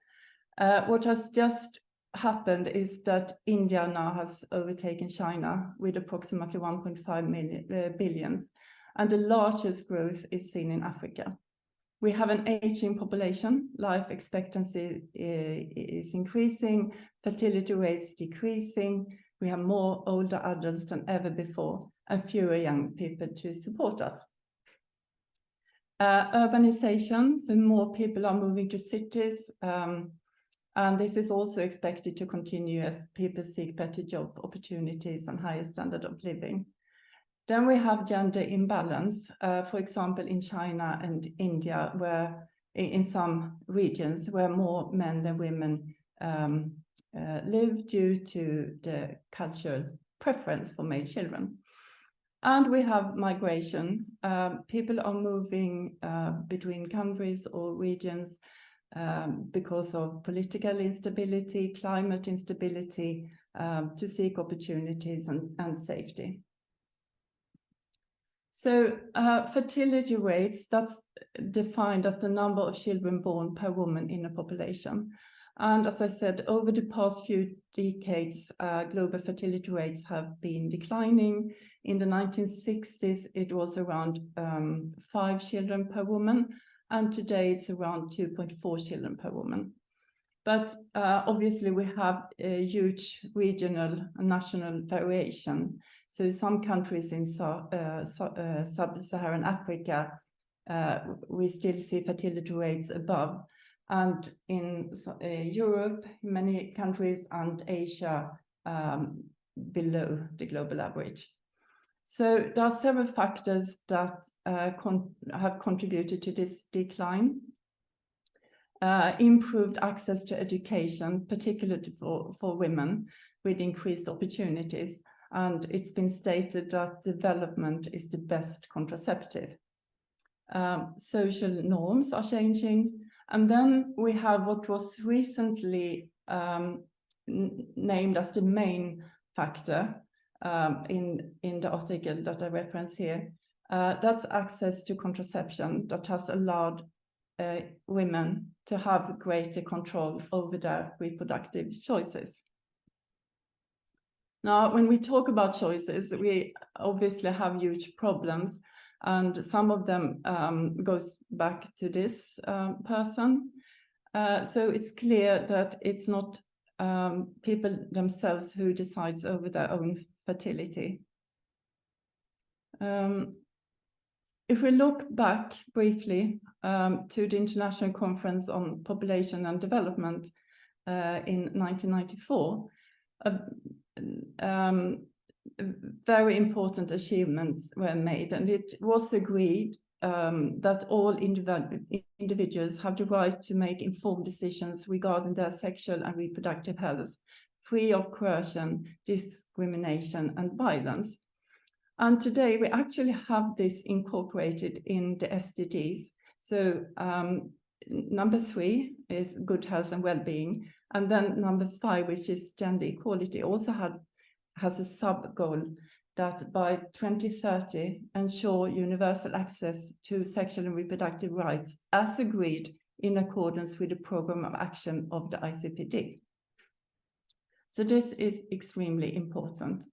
What has just happened is that India now has overtaken China with approximately 1.5 billion, and the largest growth is seen in Africa. We have an aging population, life expectancy is increasing, fertility rates decreasing, we have more older adults than ever before, and fewer young people to support us. Urbanization, so more people are moving to cities, and this is also expected to continue as people seek better job opportunities and higher standard of living. Then we have gender imbalance, for example, in China and India, where in some regions where more men than women live due to the cultural preference for male children. And we have migration. People are moving between countries or regions because of political instability, climate instability, to seek opportunities and safety. So fertility rates, that's defined as the number of children born per woman in a population. And as I said, over the past few decades, global fertility rates have been declining. In the 1960s, it was around 5 children per woman, and today it's around 2.4 children per woman. But obviously we have a huge regional and national variation. So some countries in sub-Saharan Africa, we still see fertility rates above. And in Europe, many countries, and Asia, below the global average. So there are several factors that have contributed to this decline. Improved access to education, particularly for women, with increased opportunities. And it's been stated that development is the best contraceptive. Social norms are changing. And then we have what was recently named as the main factor in the article that I reference here. That's access to contraception that has allowed women to have greater control over their reproductive choices. Now, when we talk about choices, we obviously have huge problems, and some of them goes back to this person. So it's clear that it's not people themselves who decides over their own fertility. If we look back briefly to the International Conference on Population and Development in 1994, very important achievements were made, and it was agreed that all individuals have the right to make informed decisions regarding their sexual and reproductive health, free of coercion, discrimination, and violence. And today we actually have this incorporated in the SDGs. So number 3 is good health and well-being. And then number 5, which is gender equality, also has a sub-goal that by 2030 ensure universal access to sexual and reproductive rights as agreed in accordance with the Programme of Action of the ICPD. So this is extremely important.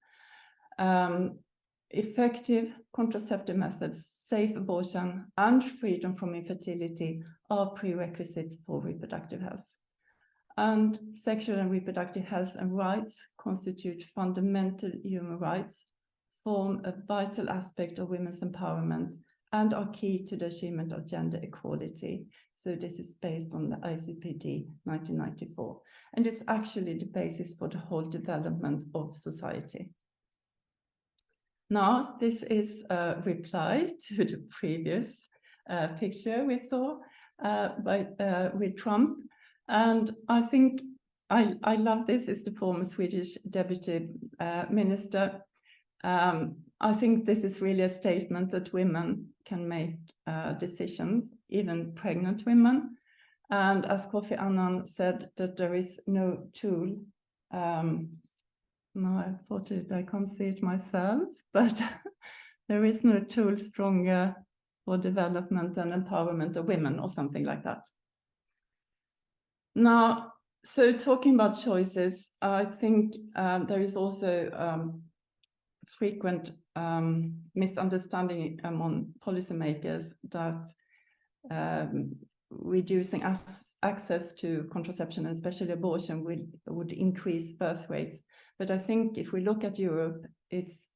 Effective contraceptive methods, safe abortion, and freedom from infertility are prerequisites for reproductive health. And sexual and reproductive health and rights constitute fundamental human rights, form a vital aspect of women's empowerment, and are key to the achievement of gender equality. So this is based on the ICPD 1994, and it's actually the basis for the whole development of society. Now, this is a reply to the previous picture we saw with Trump. And I think I love this. It's the former Swedish deputy minister. I think this is really a statement that women can make decisions, even pregnant women. And as Kofi Annan said, that there is no tool. No, unfortunately, I can't see it myself, but there is no tool stronger for development and empowerment of women or something like that. Now, so talking about choices, I think there is also frequent misunderstanding among policymakers that reducing access to contraception, and especially abortion, would increase birth rates. But I think if we look at Europe, it's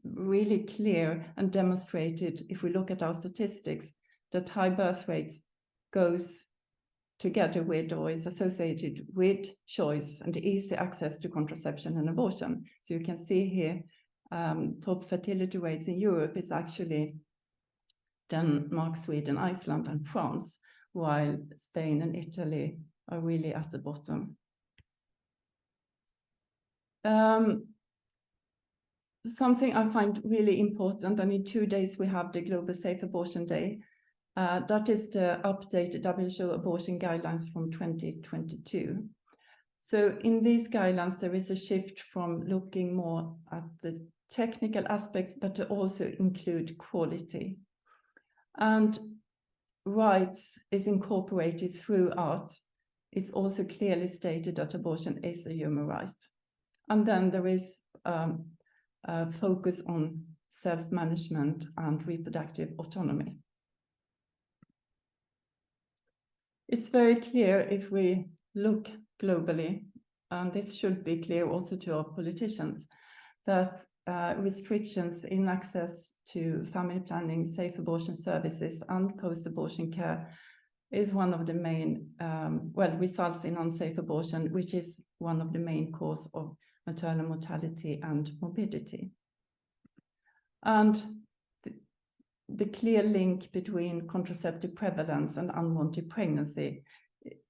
really clear and demonstrated, if we look at our statistics, that high birth rates goes together with or is associated with choice and easy access to contraception and abortion. So you can see here, top fertility rates in Europe is actually Denmark, Sweden, Iceland, and France, while Spain and Italy are really at the bottom. Something I find really important, and in 2 days we have the Global Safe Abortion Day. That is the updated WHO abortion guidelines from 2022. So in these guidelines, there is a shift from looking more at the technical aspects, but to also include quality. And rights is incorporated throughout. It's also clearly stated that abortion is a human right. And then there is a focus on self-management and reproductive autonomy. It's very clear if we look globally, and this should be clear also to our politicians, that restrictions in access to family planning, safe abortion services, and post-abortion care is one of the main, results in unsafe abortion, which is one of the main cause of maternal mortality and morbidity. And the clear link between contraceptive prevalence and unwanted pregnancy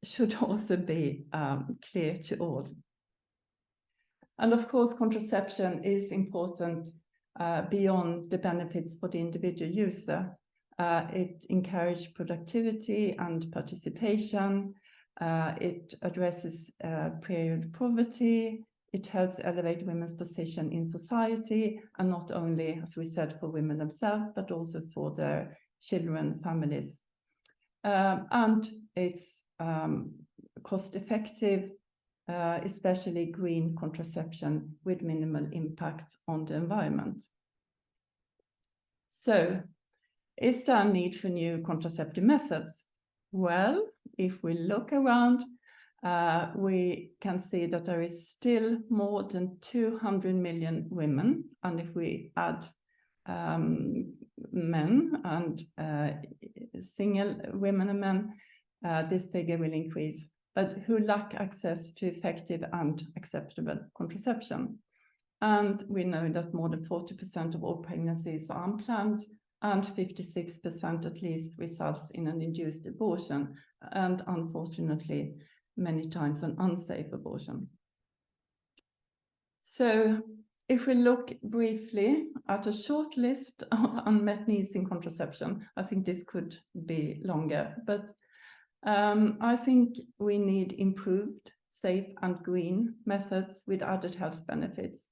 should also be clear to all. And of course, contraception is important beyond the benefits for the individual user. It encourages productivity and participation. It addresses period poverty. It helps elevate women's position in society, and not only, as we said, for women themselves, but also for their children, families. And it's cost-effective, especially green contraception with minimal impact on the environment. So, is there a need for new contraceptive methods? Well, if we look around, we can see that there is still more than 200 million women, and if we add men and single women and men, this figure will increase, but who lack access to effective and acceptable contraception. And we know that more than 40% of all pregnancies are unplanned, and 56% at least results in an induced abortion, and unfortunately, many times an unsafe abortion. So if we look briefly at a short list of unmet needs in contraception, I think this could be longer, but I think we need improved, safe and green methods with added health benefits,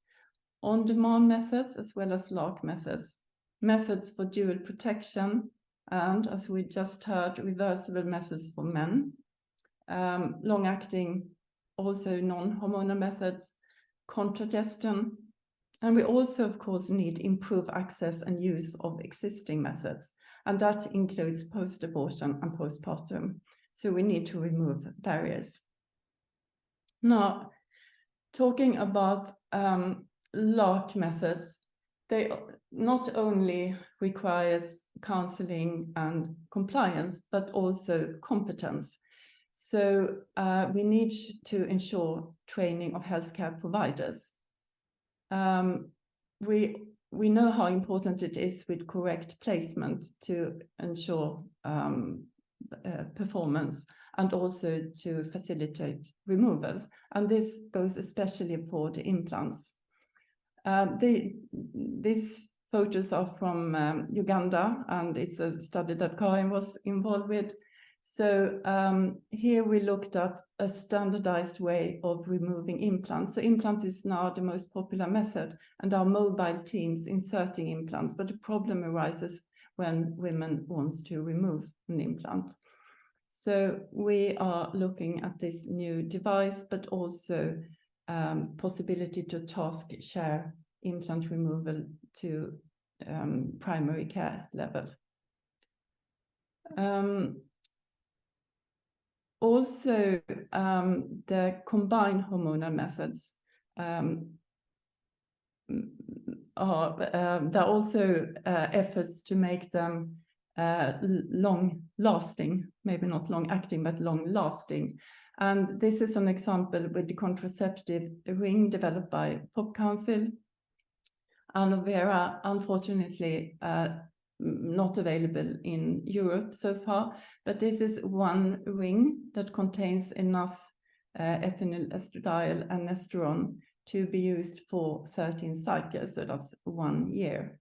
on-demand methods as well as LARC methods, methods for dual protection, and as we just heard, reversible methods for men, long-acting, also non-hormonal methods, contragestion, and we also, of course, need improved access and use of existing methods, and that includes post-abortion and postpartum. So we need to remove barriers. Now, talking about LARC methods, they not only requires counseling and compliance, but also competence. So we need to ensure training of healthcare providers. We know how important it is with correct placement to ensure performance and also to facilitate removals. And this goes especially for the implants. These photos are from Uganda, and it's a study that Karin was involved with. So here we looked at a standardized way of removing implants. So implant is now the most popular method, and our mobile teams inserting implants, but the problem arises when women want to remove an implant. So we are looking at this new device, but also possibility to task share implant removal to primary care level. Also, the combined hormonal methods there are also efforts to make them long-lasting, maybe not long-acting, but long-lasting. And this is an example with the contraceptive ring developed by Pop Council. Aloe vera, unfortunately, not available in Europe so far, but this is one ring that contains enough ethinyl estradiol and estrone to be used for 13 cycles, so that's 1 year.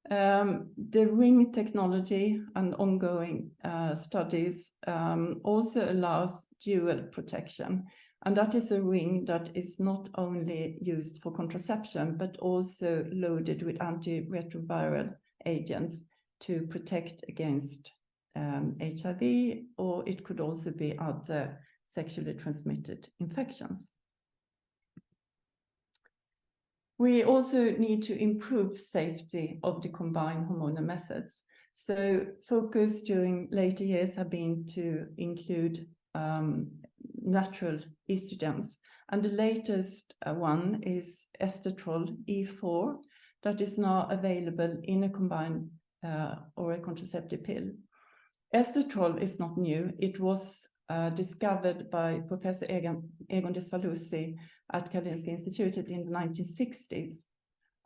The ring technology and ongoing studies also allows dual protection, and that is a ring that is not only used for contraception, but also loaded with antiretroviral agents to protect against HIV, or it could also be other sexually transmitted infections. We also need to improve safety of the combined hormonal methods. So focus during later years have been to include natural estrogens. And the latest one is estetrol E4 that is now available in a combined oral contraceptive pill. Estetrol is not new. It was discovered by Professor Egon Desvalusi at Karolinska Institutet in the 1960s.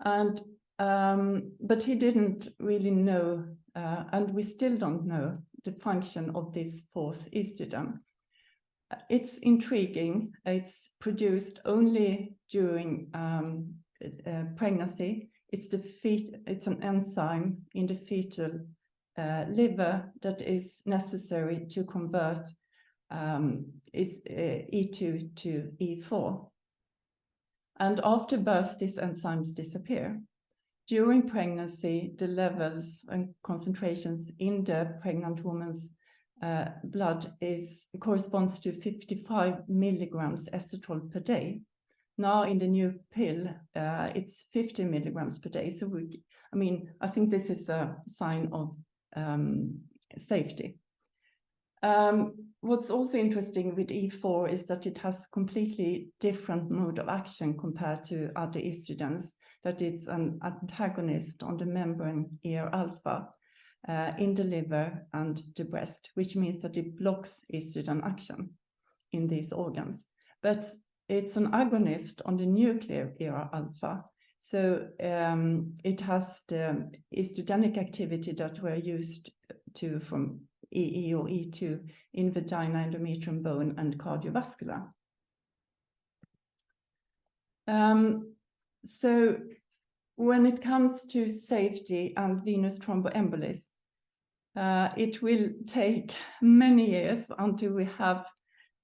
And, but he didn't really know, and we still don't know, the function of this fourth estrogen. It's intriguing. It's produced only during pregnancy. It's an enzyme in the fetal liver that is necessary to convert E2 to E4. And after birth, these enzymes disappear. During pregnancy, the levels and concentrations in the pregnant woman's blood corresponds to 55 milligrams estetrol per day. Now in the new pill, it's 50 milligrams per day. So I think this is a sign of safety. What's also interesting with E4 is that it has completely different mode of action compared to other estrogens, that it's an antagonist on the membrane ER alpha in the liver and the breast, which means that it blocks estrogen action in these organs. But it's an agonist on the nuclear ER alpha. So it has the estrogenic activity that we're used to from EE or E2 in vagina, endometrium, bone, and cardiovascular. So when it comes to safety and venous thromboembolism, it will take many years until we have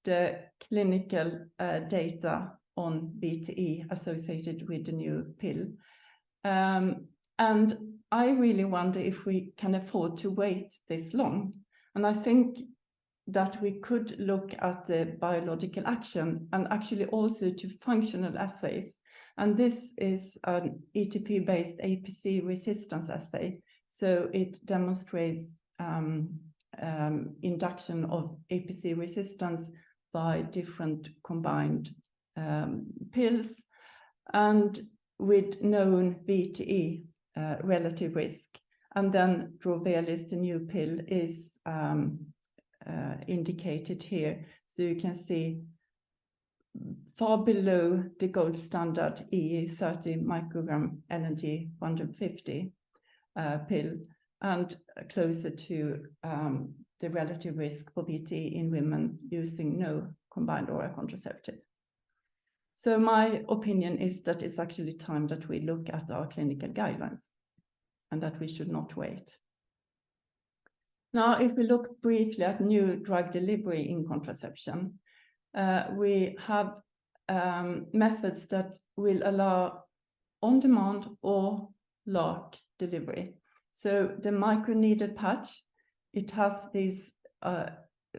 the clinical data on VTE associated with the new pill. And I really wonder if we can afford to wait this long. And I think that we could look at the biological action and actually also to functional assays. And this is an ETP-based APC resistance assay. So it demonstrates induction of APC resistance by different combined pills and with known VTE relative risk. And then Drovelis, the new pill, is indicated here. So you can see far below the gold standard EE 30 microgram LNG 150 pill, and closer to the relative risk for VTE in women using no combined oral contraceptive. So my opinion is that it's actually time that we look at our clinical guidelines and that we should not wait. Now, if we look briefly at new drug delivery in contraception, we have methods that will allow on-demand or LARC delivery. So the microneedle patch, it has these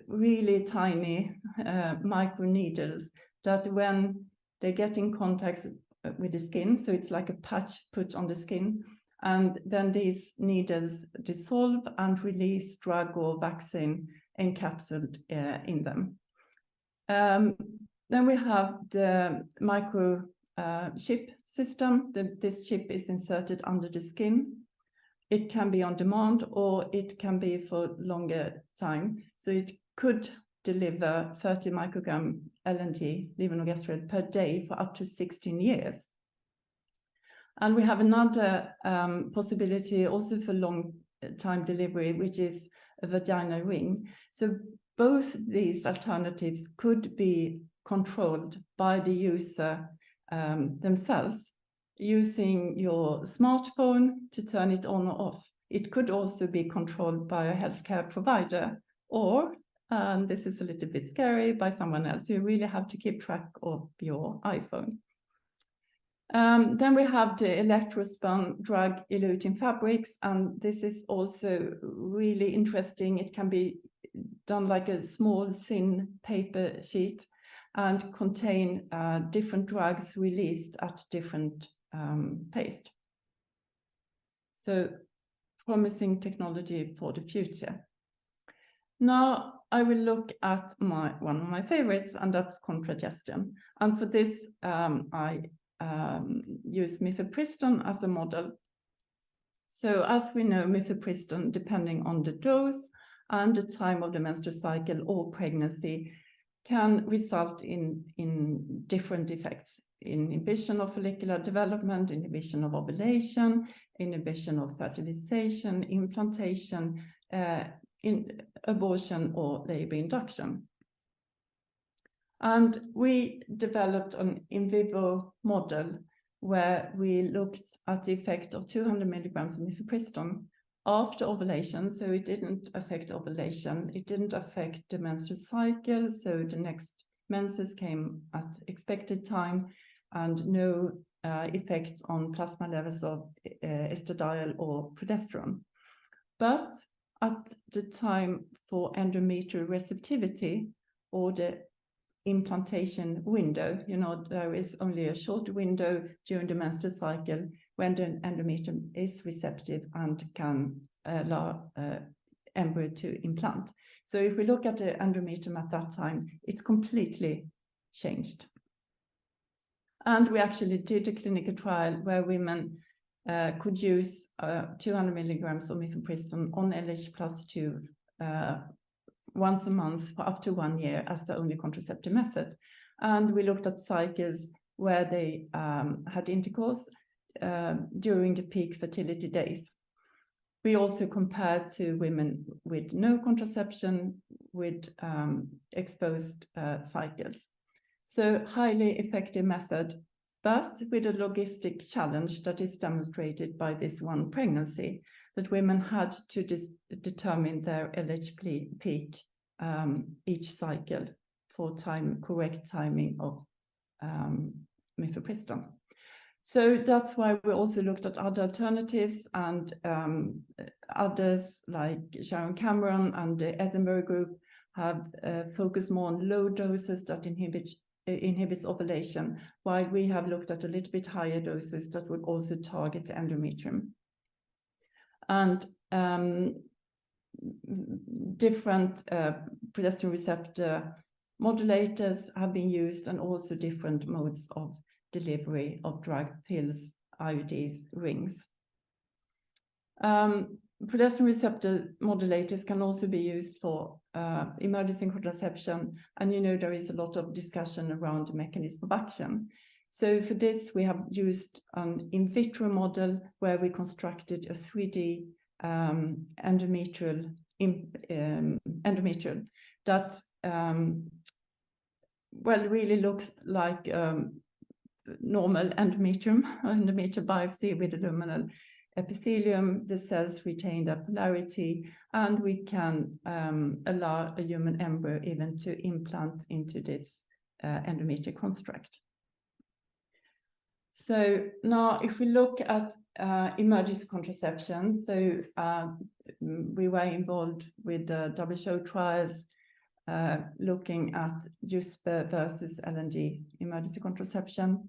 really tiny microneedles that when they get in contact with the skin, so it's like a patch put on the skin, and then these needles dissolve and release drug or vaccine encapsulated in them. Then we have the microchip system. This chip is inserted under the skin. It can be on demand or it can be for longer time. So it could deliver 30 microgram LNG, levonorgestrel, per day for up to 16 years. And we have another possibility also for long time delivery, which is a vaginal ring. So both these alternatives could be controlled by the user themselves, using your smartphone to turn it on or off. It could also be controlled by a healthcare provider, or, and this is a little bit scary, by someone else. You really have to keep track of your iPhone. Then we have the electrospun drug eluting fabrics, and this is also really interesting. It can be done like a small thin paper sheet and contain different drugs released at different pace. So promising technology for the future. Now I will look at one of my favorites, and that's contragestion. And for this, I use mifepristone as a model. So as we know, mifepristone, depending on the dose and the time of the menstrual cycle or pregnancy, can result in different effects: inhibition of follicular development, inhibition of ovulation, inhibition of fertilization, implantation, in abortion or labor induction. And we developed an in vivo model where we looked at the effect of 200 milligrams of mifepristone after ovulation. So it didn't affect ovulation, it didn't affect the menstrual cycle, so the next menses came at expected time, and no effect on plasma levels of estradiol or progesterone. But at the time for endometrial receptivity, or the implantation window, you know, there is only a short window during the menstrual cycle when the endometrium is receptive and can allow embryo to implant. So if we look at the endometrium at that time, it's completely changed. And we actually did a clinical trial where women could use 200 milligrams of mifepristone on LH+2 once a month for up to 1 year as the only contraceptive method. And we looked at cycles where they had intercourse during the peak fertility days. We also compared to women with no contraception with exposed cycles. So highly effective method, but with a logistic challenge that is demonstrated by this one pregnancy, that women had to determine their LH peak each cycle for correct timing of mifepristone. So that's why we also looked at other alternatives, and others like Sharon Cameron and the Edinburgh group have focused more on low doses that inhibits ovulation, while we have looked at a little bit higher doses that would also target the endometrium. And different progesterone receptor modulators have been used, and also different modes of delivery of drug, pills, IUDs, rings. Progesterone receptor modulators can also be used for emergency contraception, and you know there is a lot of discussion around the mechanism of action. So for this, we have used an in vitro model where we constructed a 3D endometrial that well, really looks like normal endometrial biopsy with a luminal epithelium, the cells retain their polarity, and we can allow a human embryo even to implant into this endometrial construct. So now if we look at emergency contraception, so we were involved with the WHO trials looking at USP versus LNG emergency contraception,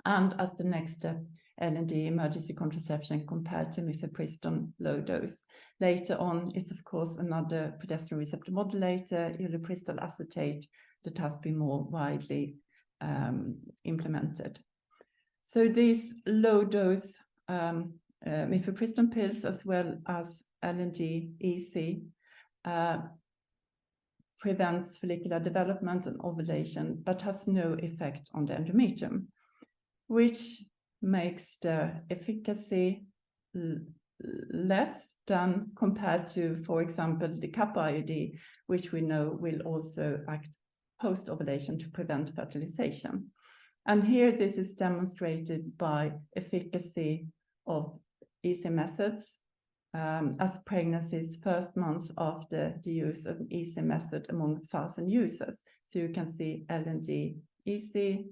and as the next step, LNG emergency contraception compared to mifepristone low dose. Later on is of course another progesterone receptor modulator, ulipristal acetate, that has been more widely implemented. So these low dose mifepristone pills as well as LNG EC prevents follicular development and ovulation, but has no effect on the endometrium, which makes the efficacy less than compared to, for example, the kappa IUD, which we know will also act post-ovulation to prevent fertilization. And here this is demonstrated by efficacy of EC methods as pregnancy's first month after the use of EC method among 1,000 users. So you can see LNG EC,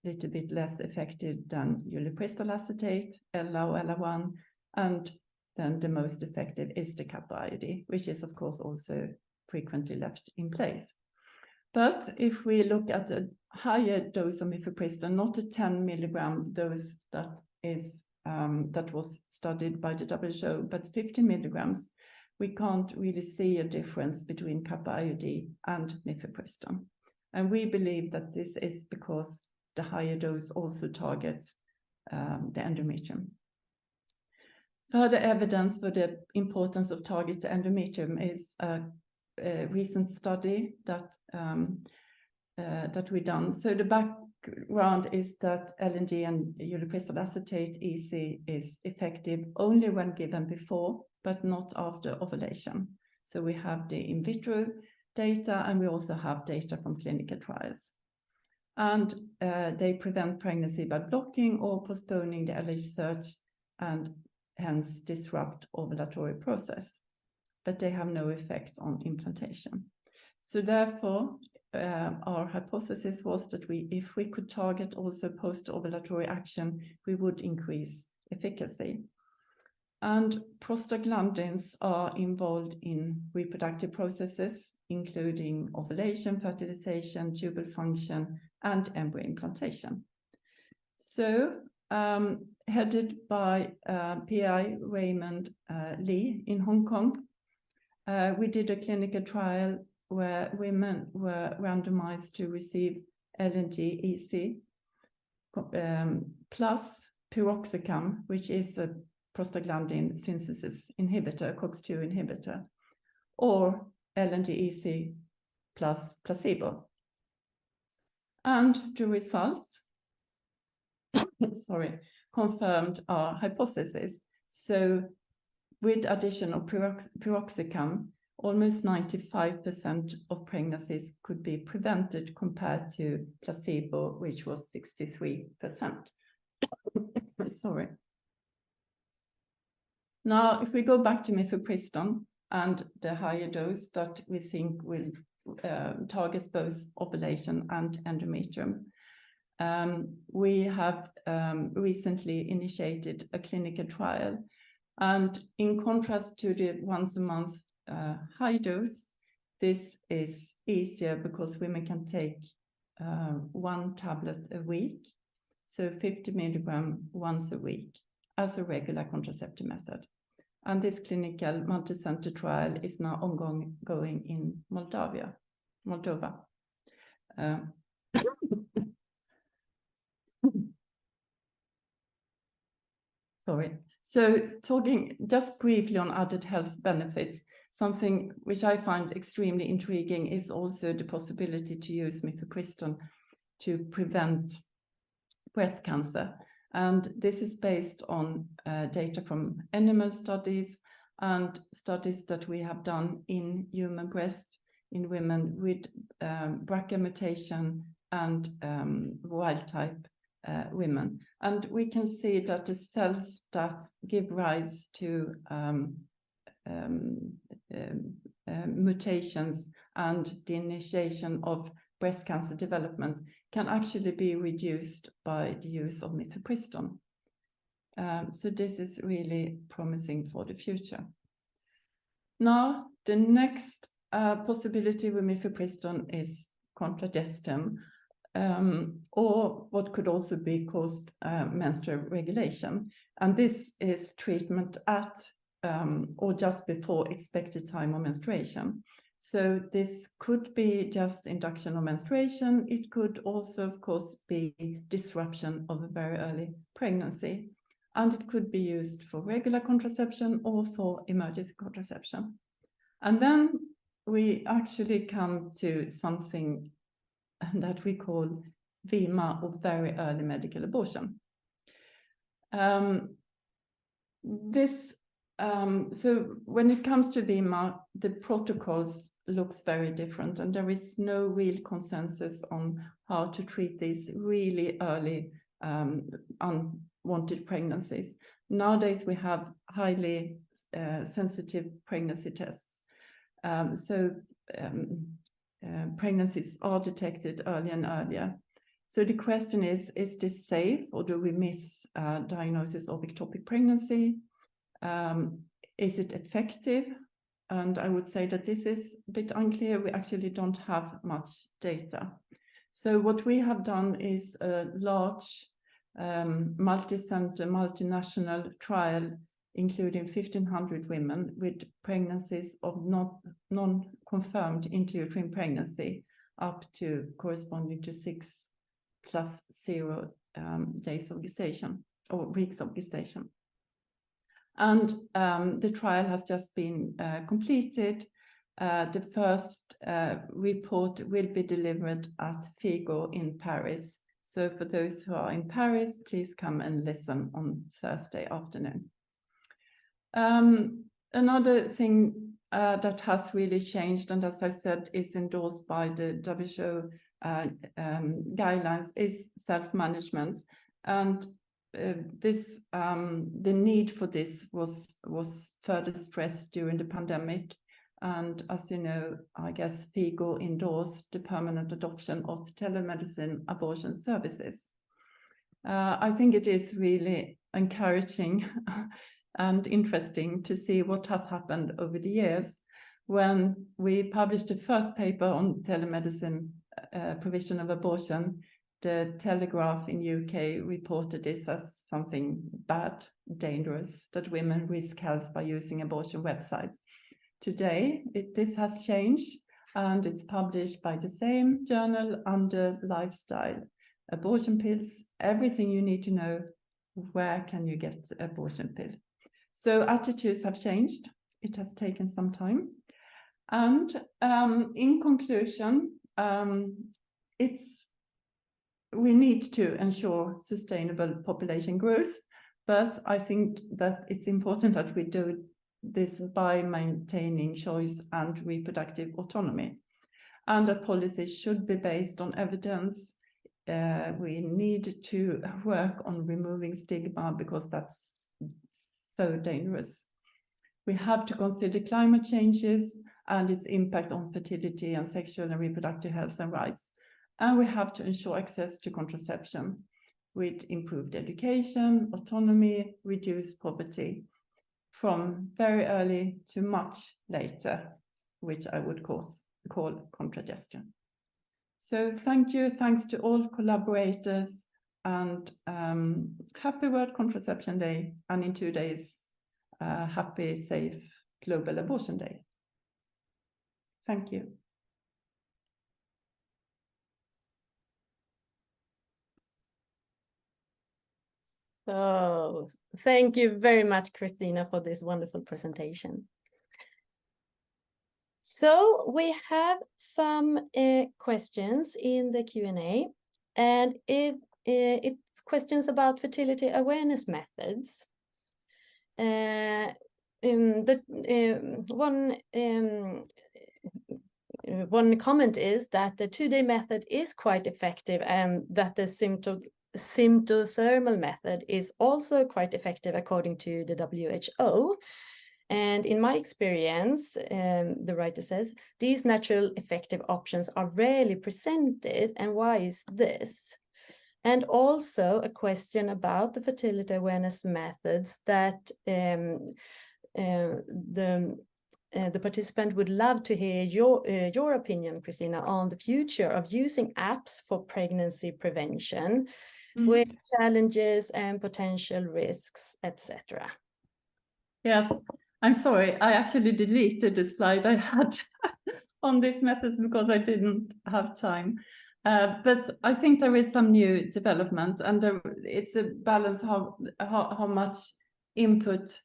little bit less effective than ulipristal acetate, LA or LA1, and then the most effective is the kappa IUD, which is of course also frequently left in place. But if we look at a higher dose of mifepristone, not a 10 milligram dose that is that was studied by the WHO, but 50 milligrams, we can't really see a difference between kappa IUD and mifepristone. And we believe that this is because the higher dose also targets the endometrium. Further evidence for the importance of target the endometrium is a recent study that we done. So the background is that LNG and ulipristal acetate EC is effective only when given before, but not after ovulation. So we have the in vitro data, and we also have data from clinical trials. And they prevent pregnancy by blocking or postponing the LH search and hence disrupt ovulatory process. But they have no effect on implantation. So therefore, our hypothesis was that if we could target also post-ovulatory action, we would increase efficacy. And prostaglandins are involved in reproductive processes, including ovulation, fertilization, tubal function, and embryo implantation. So, headed by PI Raymond Lee in Hong Kong, we did a clinical trial where women were randomized to receive LNG EC plus piroxicam, which is a prostaglandin synthesis inhibitor, COX-2 inhibitor, or LNG EC plus placebo. And the results confirmed our hypothesis. So with addition of piroxicam, almost 95% of pregnancies could be prevented compared to placebo, which was 63%. Sorry. Now, if we go back to mifepristone and the higher dose that we think will target both ovulation and endometrium, we have recently initiated a clinical trial. And in contrast to the once a month high dose, this is easier because women can take 1 tablet a week, so 50 milligram once a week as a regular contraceptive method. And this clinical multi-center trial is now ongoing in Moldova. Sorry. So talking just briefly on added health benefits, something which I find extremely intriguing is also the possibility to use mifepristone to prevent breast cancer. And this is based on data from animal studies and studies that we have done in human breast in women with BRCA mutation and wild type women. And we can see that the cells that give rise to mutations and the initiation of breast cancer development can actually be reduced by the use of mifepristone. So this is really promising for the future. Now, the next possibility with mifepristone is contragestion, or what could also be caused menstrual regulation. And this is treatment at or just before expected time of menstruation. So this could be just induction of menstruation. It could also, of course, be disruption of a very early pregnancy. And it could be used for regular contraception or for emergency contraception. And then we actually come to something that we call VMA, or very early medical abortion. So when it comes to VMA, the protocols looks very different, and there is no real consensus on how to treat these really early unwanted pregnancies. Nowadays, we have highly sensitive pregnancy tests. Pregnancies are detected earlier and earlier. So the question is this safe, or do we miss diagnosis of ectopic pregnancy? Is it effective? And I would say that this is a bit unclear. We actually don't have much data. So what we have done is a large multi-center, multinational trial, including 1,500 women with pregnancies of non-confirmed intrauterine pregnancy up to corresponding to 6+0 days of gestation or weeks of gestation. And the trial has just been completed. The first report will be delivered at FIGO in Paris. So for those who are in Paris, please come and listen on Thursday afternoon. Another thing that has really changed, and as I said, is endorsed by the WHO guidelines, is self-management. And the need for this was further stressed during the pandemic. And as you know, I guess FIGO endorsed the permanent adoption of telemedicine abortion services. I think it is really encouraging and interesting to see what has happened over the years. When we published the first paper on telemedicine provision of abortion, the Telegraph in UK reported this as something bad, dangerous, that women risk health by using abortion websites. Today, this has changed, and it's published by the same journal under Lifestyle. Abortion pills, everything you need to know. Where can you get the abortion pill? So attitudes have changed. It has taken some time. And in conclusion, we need to ensure sustainable population growth, but I think that it's important that we do this by maintaining choice and reproductive autonomy, and that policies should be based on evidence. We need to work on removing stigma, because that's so dangerous. We have to consider climate changes and its impact on fertility and sexual and reproductive health and rights. And we have to ensure access to contraception with improved education, autonomy, reduced poverty, from very early to much later, which I would call contragestion. So thank you, thanks to all collaborators, and happy World Contraception Day, and in 2 days, happy, safe Global Abortion Day. Thank you. So thank you very much, Kristina, for this wonderful presentation. So we have some questions in the Q&A, and it's questions about fertility awareness methods. One comment is that the 2-day method is quite effective, and that the symptothermal method is also quite effective according to the WHO. And in my experience, the writer says, these natural effective options are rarely presented. And why is this? And also a question about the fertility awareness methods that the participant would love to hear your opinion, Kristina, on the future of using apps for pregnancy prevention, with challenges and potential risks, etc. Yes, I'm sorry. I actually deleted the slide I had on these methods because I didn't have time. But I think there is some new development, and it's a balance how much input,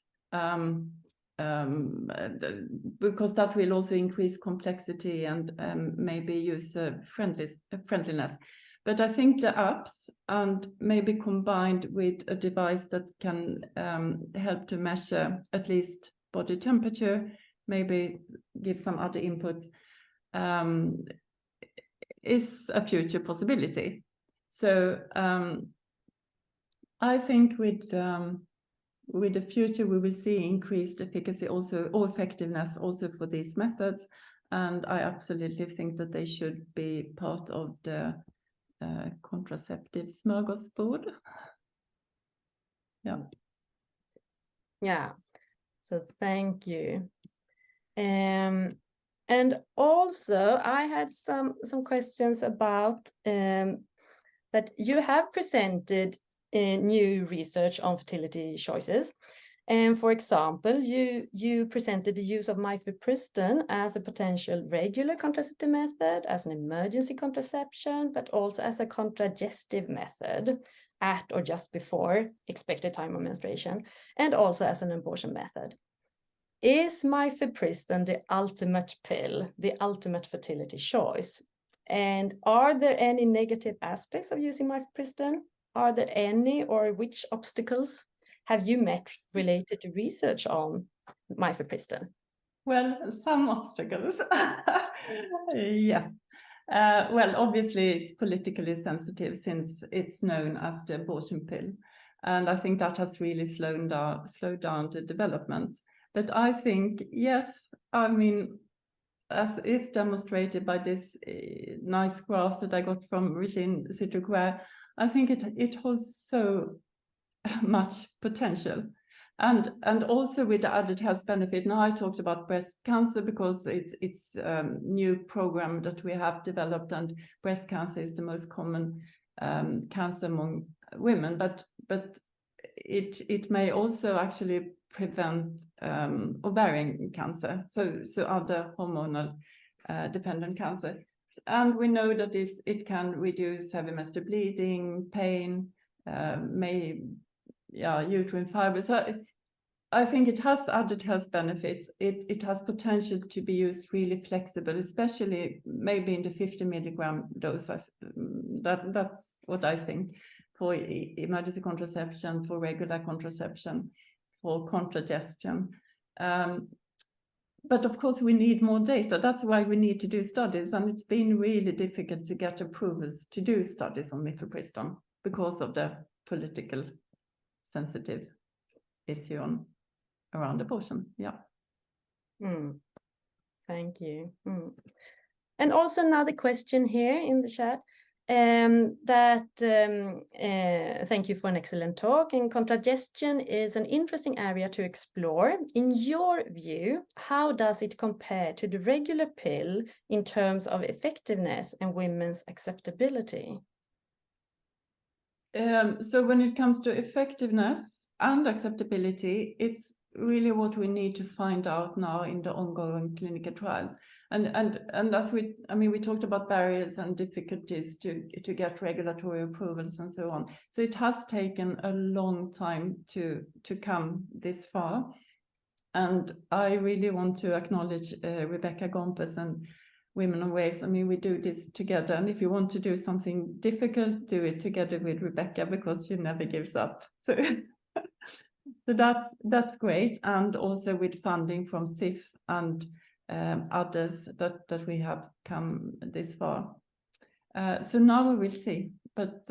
because that will also increase complexity and maybe user friendliness. But I think the apps, and maybe combined with a device that can help to measure at least body temperature, maybe give some other inputs, is a future possibility. So I think with the future we will see increased efficacy also, or effectiveness also for these methods, and I absolutely think that they should be part of the contraceptive smorgasbord. Yeah, so thank you. And also I had some questions about that you have presented new research on fertility choices. And for example, you presented the use of mifepristone as a potential regular contraceptive method, as an emergency contraception, but also as a contragestive method at or just before expected time of menstruation, and also as an abortion method. Is mifepristone the ultimate pill, the ultimate fertility choice? And are there any negative aspects of using mifepristone? Are there any, or which obstacles have you met related to research on mifepristone? Well, some obstacles. Yes. Well, obviously it's politically sensitive since it's known as the abortion pill. And I think that has really slowed down the development. But I think, yes, I mean, as is demonstrated by this nice graph that I got from Regine Citroquet, I think it holds so much potential. And also with the added health benefit. Now I talked about breast cancer because it's a new program that we have developed, and breast cancer is the most common cancer among women, but it may also actually prevent ovarian cancer, so other hormonal dependent cancer. And we know that it can reduce heavy menstrual bleeding, pain, uterine fiber. So I think it has added health benefits. It has potential to be used really flexible, especially maybe in the 50 milligram dose. That's what I think, for emergency contraception, for regular contraception, for contragestion. But of course we need more data. That's why we need to do studies, and it's been really difficult to get approvals to do studies on mifepristone because of the political sensitive issue around abortion. Yeah. Thank you. And also another question here in the chat. Thank you for an excellent talk. And contragestion is an interesting area to explore. In your view, how does it compare to the regular pill in terms of effectiveness and women's acceptability? So when it comes to effectiveness and acceptability, it's really what we need to find out now in the ongoing clinical trial. And as we talked about barriers and difficulties to get regulatory approvals and so on. So it has taken a long time to come this far. And I really want to acknowledge Rebecca Gompers and Women on Waves. I mean, we do this together. And if you want to do something difficult, do it together with Rebecca, because she never gives up. So that's great. And also with funding from SIF and others that we have come this far. So now we will see. But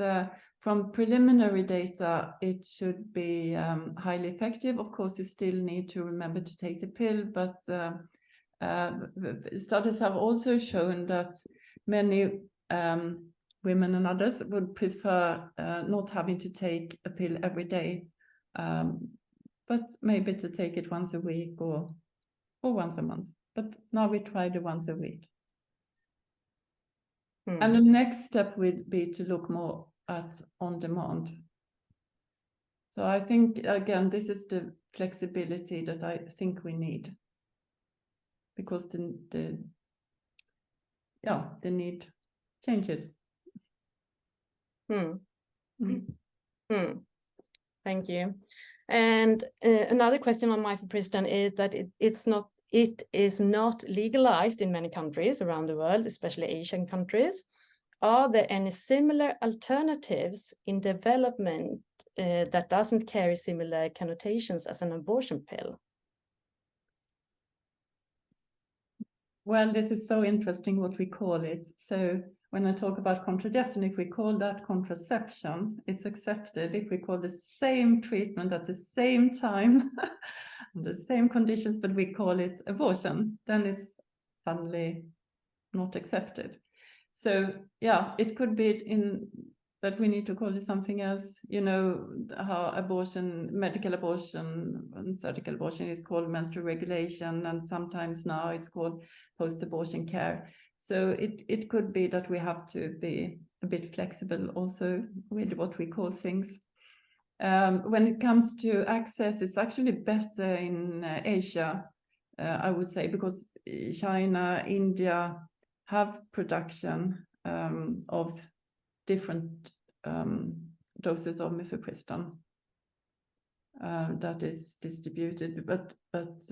from preliminary data, it should be highly effective. Of course, you still need to remember to take the pill, but studies have also shown that many women and others would prefer not having to take a pill every day, but maybe to take it once a week or once a month. But now we try the once a week. And the next step would be to look more at on demand. So I think, again, this is the flexibility that I think we need, because the need changes. Thank you. And another question on mifepristone is that it is not legalized in many countries around the world, especially Asian countries. Are there any similar alternatives in development that doesn't carry similar connotations as an abortion pill? Well, this is so interesting what we call it. So when I talk about contragestion, if we call that contraception, it's accepted. If we call the same treatment at the same time, the same conditions, but we call it abortion, then it's suddenly not accepted. So yeah, it could be in that we need to call it something else. You know, how abortion, medical abortion and surgical abortion is called menstrual regulation, and sometimes now it's called post-abortion care. So it could be that we have to be a bit flexible also with what we call things. When it comes to access, it's actually better in Asia, I would say, because China, India have production of different doses of mifepristone that is distributed, but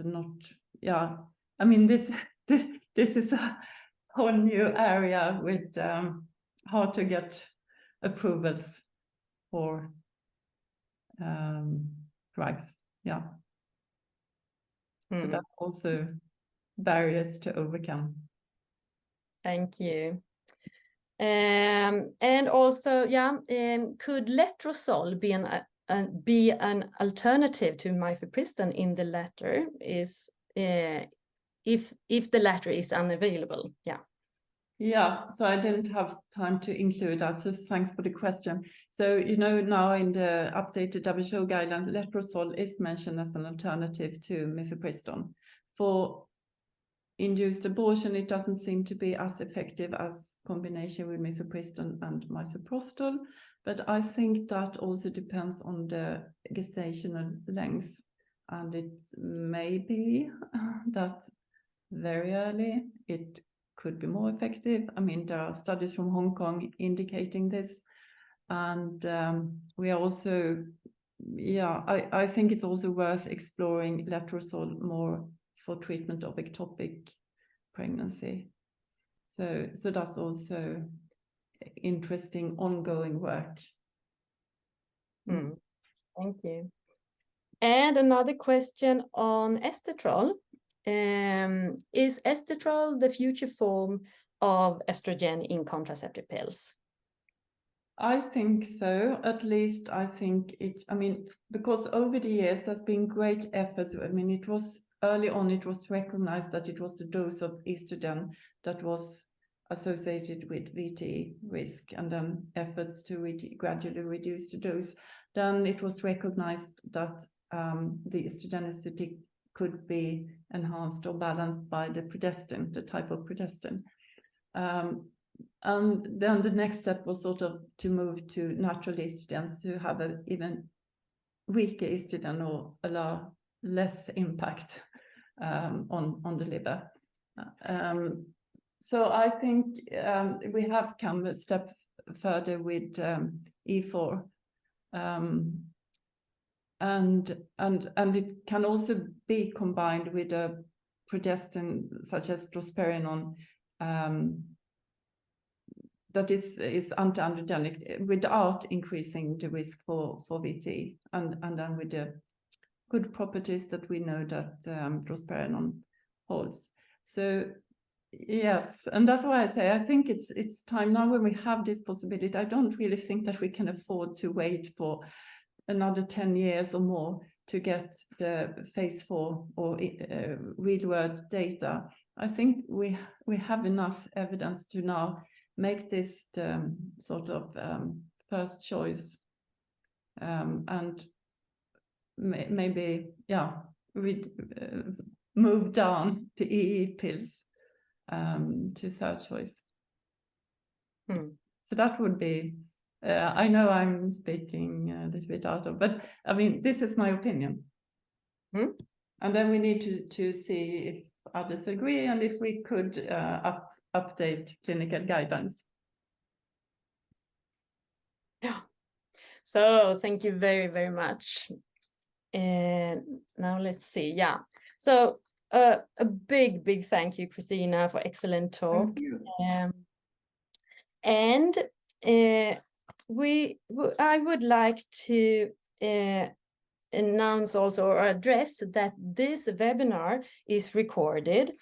not. Yeah, I mean this is a whole new area with how to get approvals for drugs. Yeah, so that's also barriers to overcome. Thank you. And also, could letrozole be an alternative to mifepristone in the latter? Is if the latter is unavailable? Yeah, so I didn't have time to include that, so thanks for the question. So, you know, now in the updated WHO guideline, letrozole is mentioned as an alternative to mifepristone. For induced abortion, it doesn't seem to be as effective as combination with mifepristone and misoprostol, but I think that also depends on the gestational length, and it may be that very early it could be more effective. I mean, there are studies from Hong Kong indicating this, and we are also, I think it's also worth exploring letrozole more for treatment of ectopic pregnancy. So that's also interesting ongoing work. Thank you. And another question on estetrol. Is estetrol the future form of estrogen in contraceptive pills? I think so. At least I think it, I mean, because over the years there's been great efforts. I mean, it was early on, it was recognized that it was the dose of estrogen that was associated with VT risk, and then efforts to gradually reduce the dose. Then it was recognized that the estrogenicity could be enhanced or balanced by the progestin, the type of progestin. And then the next step was sort of to move to natural estrogens to have an even weaker estrogen or allow less impact on the liver. So I think we have come a step further with E4. And it can also be combined with a progestin such as drospirenone that is anti-androgenic without increasing the risk for VT, and then with the good properties that we know that drospirenone holds. So Yes, and that's why I say I think it's time now when we have this possibility. I don't really think that we can afford to wait for another 10 years or more to get the phase 4 or real world data. I think we have enough evidence to now make this the sort of first choice, and maybe we move down to EE pills to third choice. So that would be, I know I'm speaking a little bit out of, but I mean, this is my opinion. And then we need to see if others agree and if we could update clinical guidelines. Yeah. So thank you very, very much. And now let's see. Yeah. So a big thank you, Kristina, for excellent talk. Thank you. And I would like to announce also or address that this webinar is recorded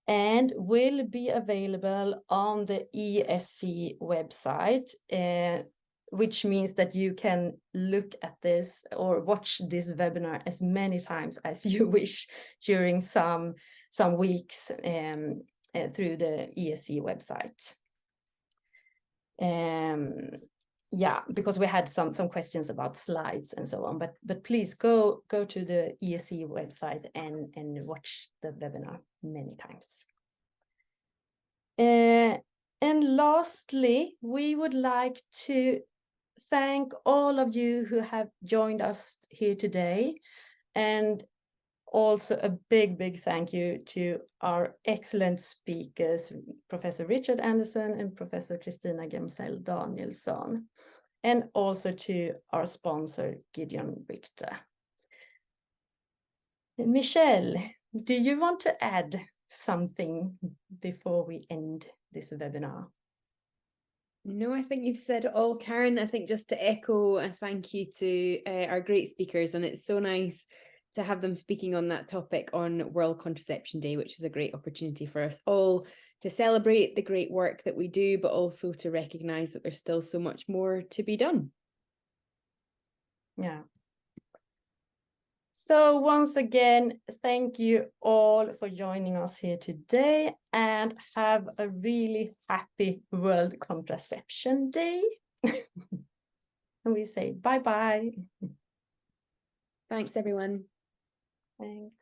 and will be available on the ESC website, which means that you can look at this or watch this webinar as many times as you wish during some weeks through the ESC website. Yeah, because we had some questions about slides and so on, but please go to the ESC website and watch the webinar many times. And lastly, we would like to thank all of you who have joined us here today, and also a big thank you to our excellent speakers, Professor Richard Anderson and Professor Kristina Gemzell Danielsson, and also to our sponsor, Gideon Richter. Michelle, do you want to add something before we end this webinar? No, I think you've said it all, Karin. I think just to echo a thank you to our great speakers, and it's so nice to have them speaking on that topic on World Contraception Day, which is a great opportunity for us all to celebrate the great work that we do, but also to recognise that there's still so much more to be done. Yeah. So once again, thank you all for joining us here today, and have a really happy World Contraception Day. And we say bye-bye. Thanks, everyone. Thanks.